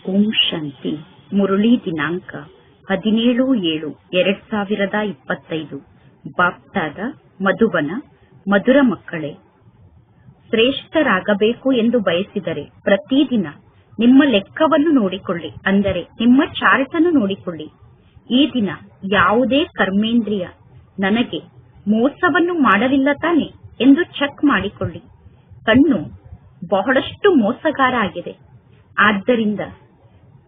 ಓಂ ಶಾಂತಿ. ಮುರಳಿ ದಿನಾಂಕ 17/7/2025. ಬಾಪ್ತಾದ ಮಧುಬನ. ಮಧುರ ಮಕ್ಕಳೇ, ಶ್ರೇಷ್ಠರಾಗಬೇಕು ಎಂದು ಬಯಸಿದರೆ ಪ್ರತಿದಿನ ನಿಮ್ಮ ಲೆಕ್ಕವನ್ನು ನೋಡಿಕೊಳ್ಳಿ, ಅಂದರೆ ನಿಮ್ಮ ಚಾರ್ಟ್ ಅನ್ನು ನೋಡಿಕೊಳ್ಳಿ. ಈ ದಿನ ಯಾವುದೇ ಕರ್ಮೇಂದ್ರಿಯ ನನಗೆ ಮೋಸವನ್ನು ಮಾಡಲಿಲ್ಲ ತಾನೆ ಎಂದು ಚೆಕ್ ಮಾಡಿಕೊಳ್ಳಿ. ಕಣ್ಣು ಬಹಳಷ್ಟು ಮೋಸಗಾರ ಆಗಿದೆ. ಆದ್ದರಿಂದ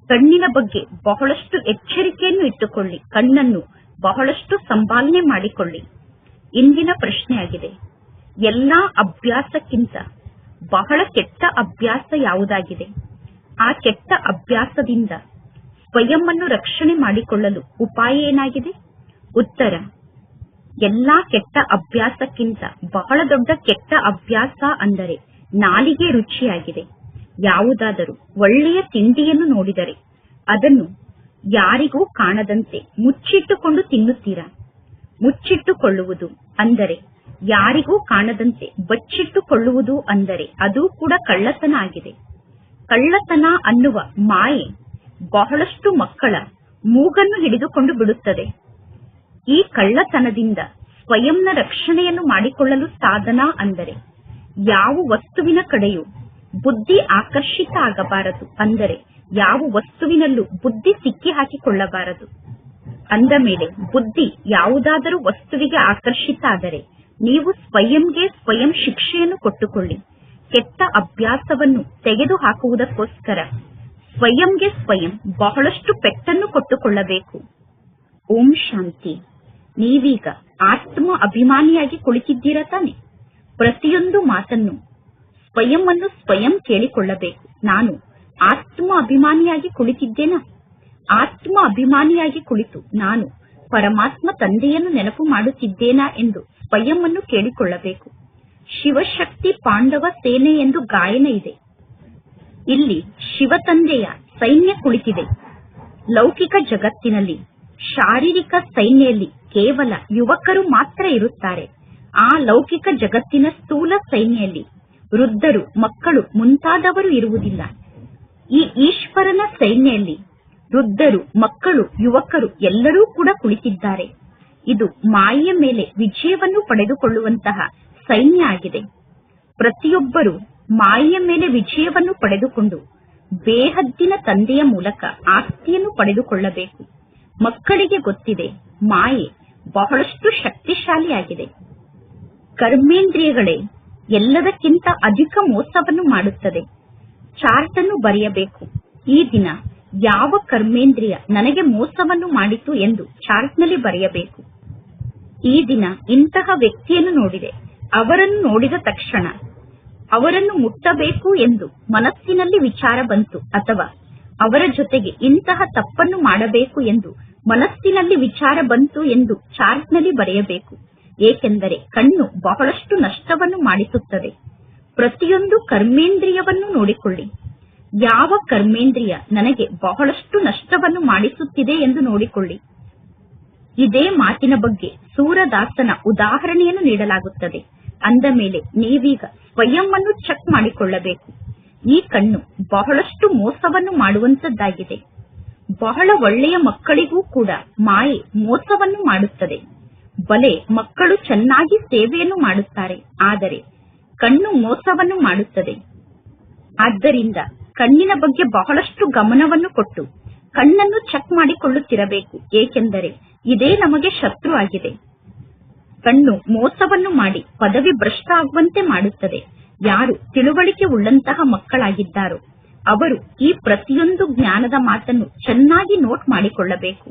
ಕಣ್ಣಿನ ಬಗ್ಗೆ ಬಹಳಷ್ಟು ಎಚ್ಚರಿಕೆಯನ್ನು ಇಟ್ಟುಕೊಳ್ಳಿ. ಕಣ್ಣನ್ನು ಬಹಳಷ್ಟು ಸಂಭಾಲನೆ ಮಾಡಿಕೊಳ್ಳಿ. ಇಂದಿನ ಪ್ರಶ್ನೆಯಾಗಿದೆ, ಎಲ್ಲಾ ಅಭ್ಯಾಸಕ್ಕಿಂತ ಬಹಳ ಕೆಟ್ಟ ಅಭ್ಯಾಸ ಯಾವುದಾಗಿದೆ? ಆ ಕೆಟ್ಟ ಅಭ್ಯಾಸದಿಂದ ಸ್ವಯಂ ಅನ್ನು ರಕ್ಷಣೆ ಮಾಡಿಕೊಳ್ಳಲು ಉಪಾಯ ಏನಾಗಿದೆ? ಉತ್ತರ, ಎಲ್ಲಾ ಕೆಟ್ಟ ಅಭ್ಯಾಸಕ್ಕಿಂತ ಬಹಳ ದೊಡ್ಡ ಕೆಟ್ಟ ಅಭ್ಯಾಸ ಅಂದರೆ ನಾಲಿಗೆ ರುಚಿಯಾಗಿದೆ. ಯಾವುದಾದರೂ ಒಳ್ಳೆಯ ತಿಂಡಿಯನ್ನು ನೋಡಿದರೆ ಅದನ್ನು ಯಾರಿಗೂ ಕಾಣದಂತೆ ಮುಚ್ಚಿಟ್ಟುಕೊಂಡು ತಿನ್ನುತ್ತೀರಾ? ಮುಚ್ಚಿಟ್ಟುಕೊಳ್ಳುವುದು ಅಂದರೆ ಯಾರಿಗೂ ಕಾಣದಂತೆ ಬಚ್ಚಿಟ್ಟುಕೊಳ್ಳುವುದು ಅಂದರೆ ಅದು ಕೂಡ ಕಳ್ಳತನ ಆಗಿದೆ. ಕಳ್ಳತನ ಅನ್ನುವ ಮಾಯೆ ಬಹಳಷ್ಟು ಮಕ್ಕಳ ಮೂಗನ್ನು ಹಿಡಿದುಕೊಂಡು ಬಿಡುತ್ತದೆ. ಈ ಕಳ್ಳತನದಿಂದ ಸ್ವಯಂನ ರಕ್ಷಣೆಯನ್ನು ಮಾಡಿಕೊಳ್ಳಲು ಸಾಧನ ಅಂದರೆ ಯಾವ ವಸ್ತುವಿನ ಕಡೆಯೂ ಬುದ್ಧಿ ಆಕರ್ಷಿತ ಆಗಬಾರದು, ಅಂದರೆ ಯಾವ ವಸ್ತುವಿನಲ್ಲೂ ಬುದ್ಧಿ ಸಿಕ್ಕಿ ಹಾಕಿಕೊಳ್ಳಬಾರದು. ಅಂದ ಮೇಲೆ ಬುದ್ಧಿ ಯಾವುದಾದರೂ ವಸ್ತುವಿಗೆ ಆಕರ್ಷಿತ ಆದರೆ ನೀವು ಸ್ವಯಂಗೆ ಸ್ವಯಂ ಶಿಕ್ಷೆಯನ್ನು ಕೊಟ್ಟುಕೊಳ್ಳಿ. ಕೆಟ್ಟ ಅಭ್ಯಾಸವನ್ನು ತೆಗೆದು ಹಾಕುವುದಕ್ಕೋಸ್ಕರ ಸ್ವಯಂಗೆ ಸ್ವಯಂ ಬಹಳಷ್ಟು ಪೆಟ್ಟನ್ನು ಕೊಟ್ಟುಕೊಳ್ಳಬೇಕು. ಓಂ ಶಾಂತಿ. ನೀವೀಗ ಆತ್ಮ ಅಭಿಮಾನಿಯಾಗಿ ಕುಳಿತಿದ್ದೀರಾ ತಾನೆ? ಪ್ರತಿಯೊಂದು ಮಾತನ್ನು ಸ್ವಯಂ ಅನ್ನು ಸ್ವಯಂ ಕೇಳಿಕೊಳ್ಳಬೇಕು. ನಾನು ಆತ್ಮ ಅಭಿಮಾನಿಯಾಗಿ ಕುಳಿತಿದ್ದೇನಾ? ಆತ್ಮ ಅಭಿಮಾನಿಯಾಗಿ ಕುಳಿತು ನಾನು ಪರಮಾತ್ಮ ತಂದೆಯನ್ನು ನೆನಪು ಮಾಡುತ್ತಿದ್ದೇನಾ ಎಂದು ಸ್ವಯಂ ಅನ್ನು ಕೇಳಿಕೊಳ್ಳಬೇಕು. ಶಿವಶಕ್ತಿ ಪಾಂಡವ ಸೇನೆ ಎಂದು ಗಾಯನ ಇದೆ. ಇಲ್ಲಿ ಶಿವ ತಂದೆಯ ಸೈನ್ಯ ಕುಳಿತಿದೆ. ಲೌಕಿಕ ಜಗತ್ತಿನಲ್ಲಿ ಶಾರೀರಿಕ ಸೈನ್ಯದಲ್ಲಿ ಕೇವಲ ಯುವಕರು ಮಾತ್ರ ಇರುತ್ತಾರೆ. ಆ ಲೌಕಿಕ ಜಗತ್ತಿನ ಸ್ಥೂಲ ಸೈನ್ಯದಲ್ಲಿ ವೃದ್ಧರು, ಮಕ್ಕಳು ಮುಂತಾದವರು ಇರುವುದಿಲ್ಲ. ಈ ಈಶ್ವರನ ಸೈನ್ಯದಲ್ಲಿ ವೃದ್ಧರು, ಮಕ್ಕಳು, ಯುವಕರು ಎಲ್ಲರೂ ಕೂಡ ಕುಳಿತಿದ್ದಾರೆ. ಇದು ಮಾಯೆಯ ಮೇಲೆ ವಿಜಯವನ್ನು ಪಡೆದುಕೊಳ್ಳುವಂತಹ ಸೈನ್ಯ ಆಗಿದೆ. ಪ್ರತಿಯೊಬ್ಬರು ಮಾಯೆಯ ಮೇಲೆ ವಿಜಯವನ್ನು ಪಡೆದುಕೊಂಡು ಬೇಹದ್ದಿನ ತಂದೆಯ ಮೂಲಕ ಆಸ್ತಿಯನ್ನು ಪಡೆದುಕೊಳ್ಳಬೇಕು. ಮಕ್ಕಳಿಗೆ ಗೊತ್ತಿದೆ, ಮಾಯೆ ಬಹಳಷ್ಟು ಶಕ್ತಿಶಾಲಿಯಾಗಿದೆ. ಕರ್ಮೇಂದ್ರಿಯಗಳೇ ಎಲ್ಲದಕ್ಕಿಂತ ಅಧಿಕ ಮೋಸವನ್ನು ಮಾಡುತ್ತದೆ. ಚಾರ್ಟ್ ಅನ್ನು ಬರೆಯಬೇಕು. ಈ ದಿನ ಯಾವ ಕರ್ಮೇಂದ್ರಿಯ ನನಗೆ ಮೋಸವನ್ನು ಮಾಡಿತು ಎಂದು ಚಾರ್ಟ್ನಲ್ಲಿ ಬರೆಯಬೇಕು. ಈ ದಿನ ಇಂತಹ ವ್ಯಕ್ತಿಯನ್ನು ನೋಡಿದೆ, ಅವರನ್ನು ನೋಡಿದ ತಕ್ಷಣ ಅವರನ್ನು ಮುಟ್ಟಬೇಕು ಎಂದು ಮನಸ್ಸಿನಲ್ಲಿ ವಿಚಾರ ಬಂತು, ಅಥವಾ ಅವರ ಜೊತೆಗೆ ಇಂತಹ ತಪ್ಪನ್ನು ಮಾಡಬೇಕು ಎಂದು ಮನಸ್ಸಿನಲ್ಲಿ ವಿಚಾರ ಬಂತು ಎಂದು ಚಾರ್ಟ್ನಲ್ಲಿ ಬರೆಯಬೇಕು. ಏಕೆಂದರೆ ಕಣ್ಣು ಬಹಳಷ್ಟು ನಷ್ಟವನ್ನು ಮಾಡಿಸುತ್ತದೆ. ಪ್ರತಿಯೊಂದು ಕರ್ಮೇಂದ್ರಿಯವನ್ನು ನೋಡಿಕೊಳ್ಳಿ. ಯಾವ ಕರ್ಮೇಂದ್ರಿಯ ನನಗೆ ಬಹಳಷ್ಟು ನಷ್ಟವನ್ನು ಮಾಡಿಸುತ್ತಿದೆ ಎಂದು ನೋಡಿಕೊಳ್ಳಿ. ಇದೇ ಮಾತಿನ ಬಗ್ಗೆ ಸೂರದಾಸನ ಉದಾಹರಣೆಯನ್ನು ನೀಡಲಾಗುತ್ತದೆ. ಅಂದ ಮೇಲೆ ನೀವೀಗ ಸ್ವಯಂ ಅನ್ನು ಚೆಕ್ ಮಾಡಿಕೊಳ್ಳಬೇಕು. ಈ ಕಣ್ಣು ಬಹಳಷ್ಟು ಮೋಸವನ್ನು ಮಾಡುವಂತದ್ದಾಗಿದೆ. ಬಹಳ ಒಳ್ಳೆಯ ಮಕ್ಕಳಿಗೂ ಕೂಡ ಮಾಯೆ ಮೋಸವನ್ನು ಮಾಡುತ್ತದೆ. ಬಲೆ ಮಕ್ಕಳು ಚೆನ್ನಾಗಿ ಸೇವೆಯನ್ನು ಮಾಡುತ್ತಾರೆ, ಆದರೆ ಕಣ್ಣು ಮೋಸವನ್ನು ಮಾಡುತ್ತದೆ. ಆದ್ದರಿಂದ ಕಣ್ಣಿನ ಬಗ್ಗೆ ಬಹಳಷ್ಟು ಗಮನವನ್ನು ಕೊಟ್ಟು ಕಣ್ಣನ್ನು ಚೆಕ್ ಮಾಡಿಕೊಳ್ಳುತ್ತಿರಬೇಕು. ಏಕೆಂದರೆ ಇದೇ ನಮಗೆ ಶತ್ರು ಆಗಿದೆ. ಕಣ್ಣು ಮೋಸವನ್ನು ಮಾಡಿ ಪದವಿ ಭ್ರಷ್ಟ ಆಗುವಂತೆ ಮಾಡುತ್ತದೆ. ಯಾರು ತಿಳುವಳಿಕೆ ಉಳ್ಳಂತಹ ಮಕ್ಕಳಾಗಿದ್ದಾರೋ ಅವರು ಈ ಪ್ರತಿಯೊಂದು ಜ್ಞಾನದ ಮಾತನ್ನು ಚೆನ್ನಾಗಿ ನೋಟ್ ಮಾಡಿಕೊಳ್ಳಬೇಕು.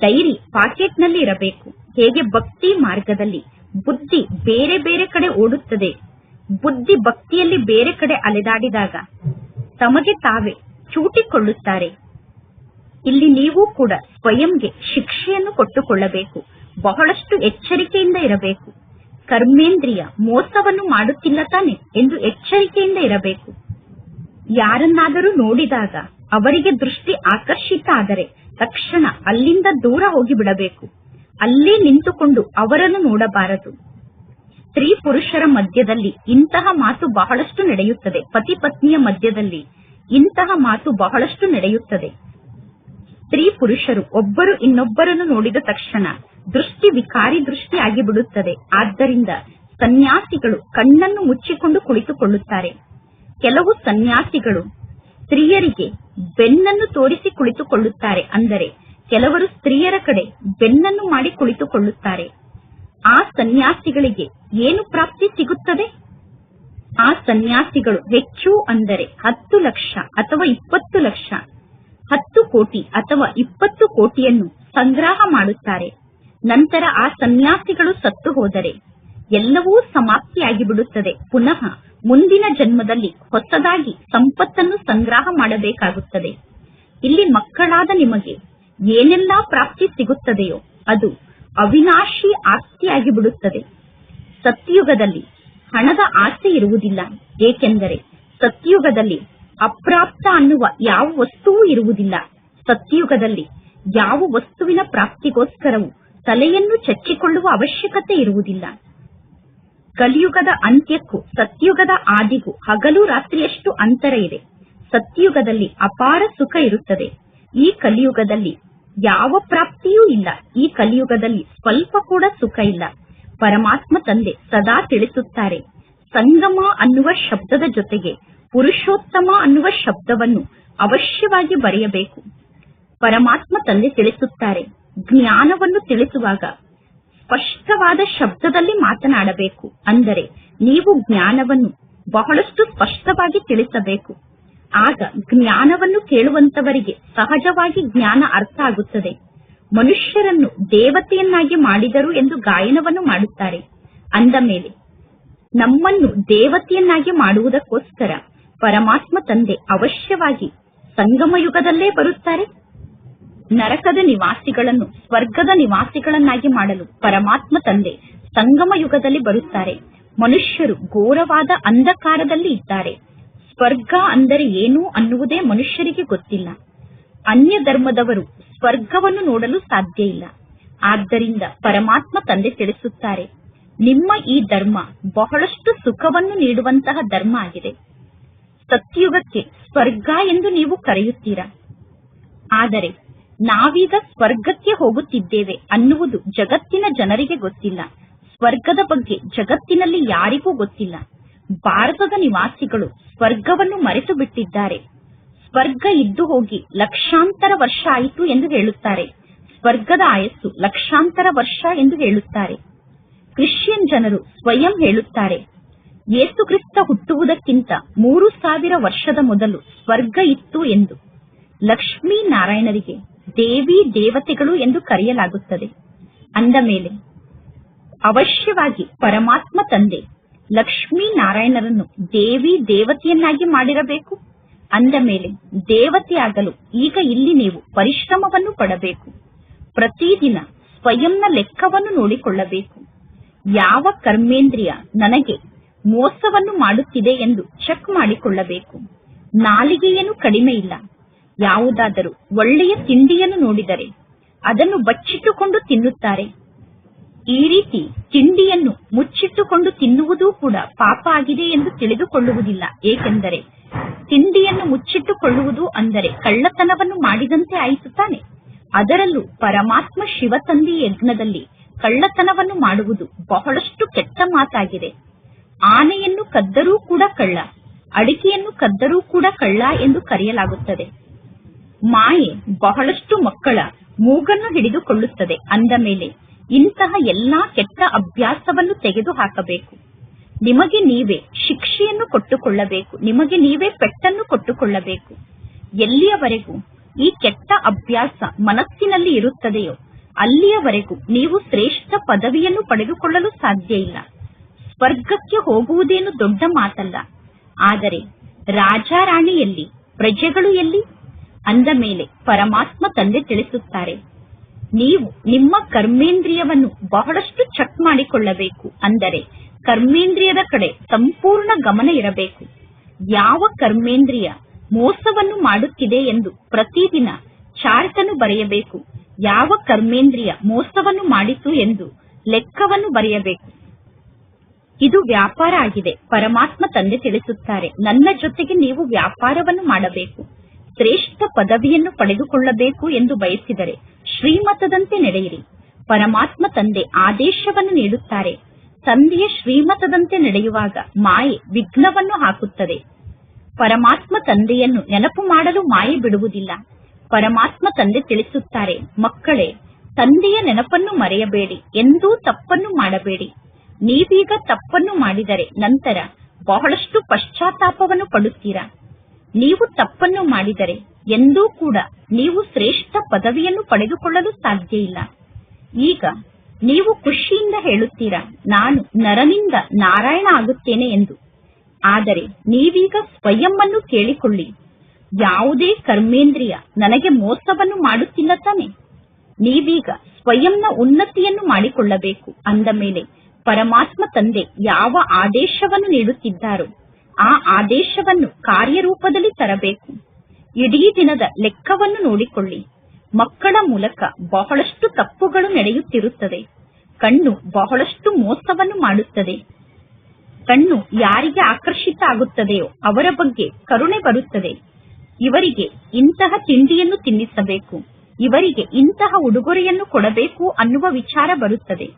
ಡೈರಿ ಪಾಕೆಟ್ನಲ್ಲಿ ಇರಬೇಕು. ಹೇಗೆ ಭಕ್ತಿ ಮಾರ್ಗದಲ್ಲಿ ಬುದ್ಧಿ ಬೇರೆ ಬೇರೆ ಕಡೆ ಓಡುತ್ತದೆ, ಬುದ್ಧಿ ಭಕ್ತಿಯಲ್ಲಿ ಬೇರೆ ಕಡೆ ಅಲೆದಾಡಿದಾಗ ತಮಗೆ ತಾವೇ ಚೂಟಿಕೊಳ್ಳುತ್ತಾರೆ. ಇಲ್ಲಿ ನೀವು ಕೂಡ ಸ್ವಯಂಗೆ ಶಿಕ್ಷೆಯನ್ನು ಕೊಟ್ಟುಕೊಳ್ಳಬೇಕು. ಬಹಳಷ್ಟು ಎಚ್ಚರಿಕೆಯಿಂದ ಇರಬೇಕು. ಕರ್ಮೇಂದ್ರಿಯ ಮೋಸವನ್ನು ಮಾಡುತ್ತಿಲ್ಲ ತಾನೆ ಎಂದು ಎಚ್ಚರಿಕೆಯಿಂದ ಇರಬೇಕು. ಯಾರನ್ನಾದರೂ ನೋಡಿದಾಗ ಅವರಿಗೆ ದೃಷ್ಟಿ ಆಕರ್ಷಿತ ಆದರೆ ತಕ್ಷಣ ಅಲ್ಲಿಂದ ದೂರ ಹೋಗಿಬಿಡಬೇಕು. ಅಲ್ಲೇ ನಿಂತುಕೊಂಡು ಅವರನ್ನು ನೋಡಬಾರದು. ಸ್ತ್ರೀ ಪುರುಷರ ಮಧ್ಯದಲ್ಲಿ ಇಂತಹ ಮಾತು ಬಹಳಷ್ಟು ನಡೆಯುತ್ತದೆ. ಪತಿ ಪತ್ನಿಯ ಮಧ್ಯದಲ್ಲಿ ಇಂತಹ ಮಾತು ಬಹಳಷ್ಟು ನಡೆಯುತ್ತದೆ. ಸ್ತ್ರೀ ಪುರುಷರು ಒಬ್ಬರು ಇನ್ನೊಬ್ಬರನ್ನು ನೋಡಿದ ತಕ್ಷಣ ದೃಷ್ಟಿ ವಿಕಾರಿ ದೃಷ್ಟಿ ಆಗಿಬಿಡುತ್ತದೆ. ಆದ್ದರಿಂದ ಸನ್ಯಾಸಿಗಳು ಕಣ್ಣನ್ನು ಮುಚ್ಚಿಕೊಂಡು ಕುಳಿತುಕೊಳ್ಳುತ್ತಾರೆ. ಕೆಲವು ಸನ್ಯಾಸಿಗಳು ಸ್ತ್ರೀಯರಿಗೆ ಬೆನ್ನನ್ನು ತೋರಿಸಿ ಕುಳಿತುಕೊಳ್ಳುತ್ತಾರೆ. ಅಂದರೆ ಕೆಲವರು ಸ್ತ್ರೀಯರ ಕಡೆ ಬೆನ್ನನ್ನು ಮಾಡಿ ಕುಳಿತುಕೊಳ್ಳುತ್ತಾರೆ. ಆ ಸನ್ಯಾಸಿಗಳಿಗೆ ಏನು ಪ್ರಾಪ್ತಿ ಸಿಗುತ್ತದೆ? ಆ ಸನ್ಯಾಸಿಗಳು ಹೆಚ್ಚು ಅಂದರೆ 10 ಲಕ್ಷ ಅಥವಾ 20 ಲಕ್ಷ, 10 ಕೋಟಿ ಅಥವಾ 20 ಕೋಟಿಯನ್ನು ಸಂಗ್ರಹ ಮಾಡುತ್ತಾರೆ. ನಂತರ ಆ ಸನ್ಯಾಸಿಗಳು ಸತ್ತು ಹೋದರೆ ಎಲ್ಲವೂ ಸಮಾಪ್ತಿಯಾಗಿ ಬಿಡುತ್ತದೆ. ಪುನಃ ಮುಂದಿನ ಜನ್ಮದಲ್ಲಿ ಹೊಸದಾಗಿ ಸಂಪತ್ತನ್ನು ಸಂಗ್ರಹ ಮಾಡಬೇಕಾಗುತ್ತದೆ. ಇಲ್ಲಿ ಮಕ್ಕಳಾದ ನಿಮಗೆ ಏನೆಲ್ಲಾ ಪ್ರಾಪ್ತಿ ಸಿಗುತ್ತದೆಯೋ ಅದು ಅವಿನಾಶಿ ಆಸ್ತಿಯಾಗಿ ಬಿಡುತ್ತದೆ. ಸತ್ಯುಗದಲ್ಲಿ ಹಣದ ಆಸೆ ಇರುವುದಿಲ್ಲ. ಏಕೆಂದರೆ ಸತ್ಯುಗದಲ್ಲಿ ಅಪ್ರಾಪ್ತ ಅನ್ನುವ ಯಾವ ವಸ್ತುವೂ ಇರುವುದಿಲ್ಲ. ಸತ್ಯುಗದಲ್ಲಿ ಯಾವ ವಸ್ತುವಿನ ಪ್ರಾಪ್ತಿಗೋಸ್ಕರವೂ ತಲೆಯನ್ನು ಚಚ್ಚಿಕೊಳ್ಳುವ ಅವಶ್ಯಕತೆ ಇರುವುದಿಲ್ಲ. ಕಲಿಯುಗದ ಅಂತ್ಯಕ್ಕೂ ಸತ್ಯುಗದ ಆದಿಗೂ ಹಗಲು ರಾತ್ರಿಯಷ್ಟು ಅಂತರ ಇದೆ. ಸತ್ಯುಗದಲ್ಲಿ ಅಪಾರ ಸುಖ ಇರುತ್ತದೆ. ಈ ಕಲಿಯುಗದಲ್ಲಿ ಯಾವ ಪ್ರಾಪ್ತಿಯೂ ಇಲ್ಲ. ಈ ಕಲಿಯುಗದಲ್ಲಿ ಸ್ವಲ್ಪ ಕೂಡ ಸುಖ ಇಲ್ಲ. ಪರಮಾತ್ಮ ತಂದೆ ಸದಾ ತಿಳಿಸುತ್ತಾರೆ, ಸಂಗಮ ಅನ್ನುವ ಶಬ್ದದ ಜೊತೆಗೆ ಪುರುಷೋತ್ತಮ ಅನ್ನುವ ಶಬ್ದವನ್ನು ಅವಶ್ಯವಾಗಿ ಬರೆಯಬೇಕು. ಪರಮಾತ್ಮ ತಂದೆ ತಿಳಿಸುತ್ತಾರೆ, ಜ್ಞಾನವನ್ನು ತಿಳಿಸುವಾಗ ಸ್ಪಷ್ಟವಾದ ಶಬ್ದದಲ್ಲಿ ಮಾತನಾಡಬೇಕು. ಅಂದರೆ ನೀವು ಜ್ಞಾನವನ್ನು ಬಹಳಷ್ಟು ಸ್ಪಷ್ಟವಾಗಿ ತಿಳಿಸಬೇಕು. ಆಗ ಜ್ಞಾನವನ್ನು ಕೇಳುವಂತವರಿಗೆ ಸಹಜವಾಗಿ ಜ್ಞಾನ ಅರ್ಥ ಆಗುತ್ತದೆ. ಮನುಷ್ಯರನ್ನು ದೇವತೆಯನ್ನಾಗಿ ಮಾಡಿದರು ಎಂದು ಗಾಯನವನ್ನು ಮಾಡುತ್ತಾರೆ. ಅಂದ ಮೇಲೆ ನಮ್ಮನ್ನು ದೇವತೆಯನ್ನಾಗಿ ಮಾಡುವುದಕ್ಕೋಸ್ಕರ ಪರಮಾತ್ಮ ತಂದೆ ಅವಶ್ಯವಾಗಿ ಸಂಗಮ ಯುಗದಲ್ಲೇ ಬರುತ್ತಾರೆ. ನರಕದ ನಿವಾಸಿಗಳನ್ನು ಸ್ವರ್ಗದ ನಿವಾಸಿಗಳನ್ನಾಗಿ ಮಾಡಲು ಪರಮಾತ್ಮ ತಂದೆ ಸಂಗಮ ಯುಗದಲ್ಲಿ ಬರುತ್ತಾರೆ. ಮನುಷ್ಯರು ಘೋರವಾದ ಅಂಧಕಾರದಲ್ಲಿ ಇದ್ದಾರೆ. ಸ್ವರ್ಗ ಅಂದರೆ ಏನು ಅನ್ನುವುದೇ ಮನುಷ್ಯರಿಗೆ ಗೊತ್ತಿಲ್ಲ. ಅನ್ಯ ಧರ್ಮದವರು ಸ್ವರ್ಗವನ್ನು ನೋಡಲು ಸಾಧ್ಯ ಇಲ್ಲ. ಆದ್ದರಿಂದ ಪರಮಾತ್ಮ ತಂದೆ ತಿಳಿಸುತ್ತಾರೆ, ನಿಮ್ಮ ಈ ಧರ್ಮ ಬಹಳಷ್ಟು ಸುಖವನ್ನು ನೀಡುವಂತಹ ಧರ್ಮ ಆಗಿದೆ. ಸತ್ಯುಗಕ್ಕೆ ಸ್ವರ್ಗ ಎಂದು ನೀವು ಕರೆಯುತ್ತೀರಾ. ಆದರೆ ನಾವೀಗ ಸ್ವರ್ಗಕ್ಕೆ ಹೋಗುತ್ತಿದ್ದೇವೆ ಅನ್ನುವುದು ಜಗತ್ತಿನ ಜನರಿಗೆ ಗೊತ್ತಿಲ್ಲ. ಸ್ವರ್ಗದ ಬಗ್ಗೆ ಜಗತ್ತಿನಲ್ಲಿ ಯಾರಿಗೂ ಗೊತ್ತಿಲ್ಲ. ಭಾರತದ ನಿವಾಸಿಗಳು ಸ್ವರ್ಗವನ್ನು ಮರೆತು ಬಿಟ್ಟಿದ್ದಾರೆ. ಸ್ವರ್ಗ ಇದ್ದು ಹೋಗಿ ಲಕ್ಷಾಂತರ ವರ್ಷ ಆಯಿತು ಎಂದು ಹೇಳುತ್ತಾರೆ. ಸ್ವರ್ಗದ ಆಯಸ್ಸು ಲಕ್ಷಾಂತರ ವರ್ಷ ಎಂದು ಹೇಳುತ್ತಾರೆ. ಕ್ರಿಶ್ಚಿಯನ್ ಜನರು ಸ್ವಯಂ ಹೇಳುತ್ತಾರೆ, ಯೇಸು ಕ್ರಿಸ್ತ ಹುಟ್ಟುವುದಕ್ಕಿಂತ 3000 ವರ್ಷದ ಮೊದಲು ಸ್ವರ್ಗ ಇತ್ತು ಎಂದು. ಲಕ್ಷ್ಮೀ ನಾರಾಯಣರಿಗೆ ದೇವಿ ದೇವತೆಗಳು ಎಂದು ಕರೆಯಲಾಗುತ್ತದೆ. ಅಂದ ಮೇಲೆ ಅವಶ್ಯವಾಗಿ ಪರಮಾತ್ಮ ತಂದೆ ಲಕ್ಷ್ಮೀ ನಾರಾಯಣರನ್ನು ದೇವಿ ದೇವತೆಯನ್ನಾಗಿ ಮಾಡಿರಬೇಕು. ಅಂದ ಮೇಲೆ ದೇವತೆಯಾಗಲು ಈಗ ಇಲ್ಲಿ ನೀವು ಪರಿಶ್ರಮವನ್ನು ಪಡಬೇಕು. ಪ್ರತಿದಿನ ಸ್ವಯಂನ ಲೆಕ್ಕವನ್ನು ನೋಡಿಕೊಳ್ಳಬೇಕು. ಯಾವ ಕರ್ಮೇಂದ್ರಿಯ ನನಗೆ ಮೋಸವನ್ನು ಮಾಡುತ್ತಿದೆ ಎಂದು ಚೆಕ್ ಮಾಡಿಕೊಳ್ಳಬೇಕು. ನಾಲಿಗೆಯೇನು ಕಡಿಮೆ ಇಲ್ಲ. ಯಾವುದಾದರೂ ಒಳ್ಳೆಯ ತಿಂಡಿಯನ್ನು ನೋಡಿದರೆ ಅದನ್ನು ಬಚ್ಚಿಟ್ಟುಕೊಂಡು ತಿನ್ನುತ್ತಾರೆ. ಈ ರೀತಿ ತಿಂಡಿಯನ್ನು ಮುಚ್ಚಿಟ್ಟುಕೊಂಡು ತಿನ್ನುವುದೂ ಕೂಡ ಪಾಪ ಆಗಿದೆ ಎಂದು ತಿಳಿದುಕೊಳ್ಳುವುದಿಲ್ಲ. ಏಕೆಂದರೆ ತಿಂಡಿಯನ್ನು ಮುಚ್ಚಿಟ್ಟುಕೊಳ್ಳುವುದು ಅಂದರೆ ಕಳ್ಳತನವನ್ನು ಮಾಡಿದಂತೆ ಆಯಿತು ತಾನೆ. ಅದರಲ್ಲೂ ಪರಮಾತ್ಮ ಶಿವತಂದೆ ಯಜ್ಞದಲ್ಲಿ ಕಳ್ಳತನವನ್ನು ಮಾಡುವುದು ಬಹಳಷ್ಟು ಕೆಟ್ಟ ಮಾತಾಗಿದೆ. ಆನೆಯನ್ನು ಕದ್ದರೂ ಕೂಡ ಕಳ್ಳ, ಅಡಿಕೆಯನ್ನು ಕದ್ದರೂ ಕೂಡ ಕಳ್ಳ ಎಂದು ಕರೆಯಲಾಗುತ್ತದೆ. ಮಾಯೆ ಬಹಳಷ್ಟು ಮಕ್ಕಳ ಮೂಗನ್ನು ಹಿಡಿದುಕೊಳ್ಳುತ್ತದೆ. ಅಂದ ಮೇಲೆ ಇಂತಹ ಎಲ್ಲಾ ಕೆಟ್ಟ ಅಭ್ಯಾಸವನ್ನು ತೆಗೆದು ಹಾಕಬೇಕು. ನಿಮಗೆ ನೀವೇ ಶಿಕ್ಷೆಯನ್ನು ಕೊಟ್ಟುಕೊಳ್ಳಬೇಕು. ನಿಮಗೆ ನೀವೇ ಪೆಟ್ಟನ್ನು ಕೊಟ್ಟುಕೊಳ್ಳಬೇಕು. ಎಲ್ಲಿಯವರೆಗೂ ಈ ಕೆಟ್ಟ ಅಭ್ಯಾಸ ಮನಸ್ಸಿನಲ್ಲಿ ಇರುತ್ತದೆಯೋ ಅಲ್ಲಿಯವರೆಗೂ ನೀವು ಶ್ರೇಷ್ಠ ಪದವಿಯನ್ನು ಪಡೆದುಕೊಳ್ಳಲು ಸಾಧ್ಯ ಇಲ್ಲ. ಸ್ವರ್ಗಕ್ಕೆ ಹೋಗುವುದೇನು ದೊಡ್ಡ ಮಾತಲ್ಲ. ಆದರೆ ರಾಜಾರಾಣಿ ಎಲ್ಲಿ, ಪ್ರಜೆಗಳು ಎಲ್ಲಿ? ಅಂದ ಮೇಲೆ ಪರಮಾತ್ಮ ತಂದೆ ತಿಳಿಸುತ್ತಾರೆ, ನೀವು ನಿಮ್ಮ ಕರ್ಮೇಂದ್ರಿಯವನ್ನು ಬಹಳಷ್ಟು ಚೆಕ್ ಮಾಡಿಕೊಳ್ಳಬೇಕು. ಅಂದರೆ ಕರ್ಮೇಂದ್ರಿಯದ ಕಡೆ ಸಂಪೂರ್ಣ ಗಮನ ಇರಬೇಕು. ಯಾವ ಕರ್ಮೇಂದ್ರಿಯ ಮೋಸವನ್ನು ಮಾಡುತ್ತಿದೆ ಎಂದು ಪ್ರತಿದಿನ ಚಾರ್ಟ್ ಅನ್ನು ಬರೆಯಬೇಕು. ಯಾವ ಕರ್ಮೇಂದ್ರಿಯ ಮೋಸವನ್ನು ಮಾಡಿತು ಎಂದು ಲೆಕ್ಕವನ್ನು ಬರೆಯಬೇಕು. ಇದು ವ್ಯಾಪಾರ ಆಗಿದೆ. ಪರಮಾತ್ಮ ತಂದೆ ತಿಳಿಸುತ್ತಾರೆ, ನನ್ನ ಜೊತೆಗೆ ನೀವು ವ್ಯಾಪಾರವನ್ನು ಮಾಡಬೇಕು. ಶ್ರೇಷ್ಠ ಪದವಿಯನ್ನು ಪಡೆದುಕೊಳ್ಳಬೇಕು ಎಂದು ಬಯಸಿದರೆ ಶ್ರೀಮತದಂತೆ ನಡೆಯಿರಿ. ಪರಮಾತ್ಮ ತಂದೆ ಆದೇಶವನ್ನು ನೀಡುತ್ತಾರೆ. ತಂದೆಯ ಶ್ರೀಮತದಂತೆ ನಡೆಯುವಾಗ ಮಾಯೆ ವಿಘ್ನವನ್ನು ಹಾಕುತ್ತದೆ. ಪರಮಾತ್ಮ ತಂದೆಯನ್ನು ನೆನಪು ಮಾಡಲು ಮಾಯೆ ಬಿಡುವುದಿಲ್ಲ. ಪರಮಾತ್ಮ ತಂದೆ ತಿಳಿಸುತ್ತಾರೆ, ಮಕ್ಕಳೇ, ತಂದೆಯ ನೆನಪನ್ನು ಮರೆಯಬೇಡಿ, ಎಂದೂ ತಪ್ಪನ್ನು ಮಾಡಬೇಡಿ. ನೀವೀಗ ತಪ್ಪನ್ನು ಮಾಡಿದರೆ ನಂತರ ಬಹಳಷ್ಟು ಪಶ್ಚಾತ್ತಾಪವನ್ನು ಪಡುತ್ತೀರಾ. ನೀವು ತಪ್ಪನ್ನು ಮಾಡಿದರೆ ಎಂದೂ ಕೂಡ ನೀವು ಶ್ರೇಷ್ಠ ಪದವಿಯನ್ನು ಪಡೆದುಕೊಳ್ಳಲು ಸಾಧ್ಯ ಇಲ್ಲ. ಈಗ ನೀವು ಖುಷಿಯಿಂದ ಹೇಳುತ್ತೀರಾ, ನಾನು ನರನಿಂದ ನಾರಾಯಣ ಆಗುತ್ತೇನೆ ಎಂದು. ಆದರೆ ನೀವೀಗ ಸ್ವಯಂ ಅನ್ನು ಕೇಳಿಕೊಳ್ಳಿ, ಯಾವುದೇ ಕರ್ಮೇಂದ್ರಿಯ ನನಗೆ ಮೋಸವನ್ನು ಮಾಡುತ್ತಿಲ್ಲ ತಾನೆ. ನೀವೀಗ ಸ್ವಯಂನ ಉನ್ನತಿಯನ್ನು ಮಾಡಿಕೊಳ್ಳಬೇಕು. ಅಂದ ಮೇಲೆ ಪರಮಾತ್ಮ ತಂದೆ ಯಾವ ಆದೇಶವನ್ನು ನೀಡುತ್ತಿದ್ದಾರೋ ಆ ಆದೇಶವನ್ನು ಕಾರ್ಯರೂಪದಲ್ಲಿ ತರಬೇಕು. ಇಡೀ ದಿನದ ಲೆಕ್ಕವನ್ನು ನೋಡಿಕೊಳ್ಳಿ. ಮಕ್ಕಳ ಮೂಲಕ ಬಹಳಷ್ಟು ತಪ್ಪುಗಳು ನಡೆಯುತ್ತಿರುತ್ತದೆ. ಕಣ್ಣು ಬಹಳಷ್ಟು ಮೋಸವನ್ನು ಮಾಡುತ್ತದೆ. ಕಣ್ಣು ಯಾರಿಗೆ ಆಕರ್ಷಿತ ಆಗುತ್ತದೆಯೋ ಅವರ ಬಗ್ಗೆ ಕರುಣೆ ಬರುತ್ತದೆ. ಇವರಿಗೆ ಇಂತಹ ತಿಂಡಿಯನ್ನು ತಿನ್ನಿಸಬೇಕು, ಇವರಿಗೆ ಇಂತಹ ಉಡುಗೊರೆಯನ್ನು ಕೊಡಬೇಕು ಅನ್ನುವ ವಿಚಾರ ಬರುತ್ತದೆ.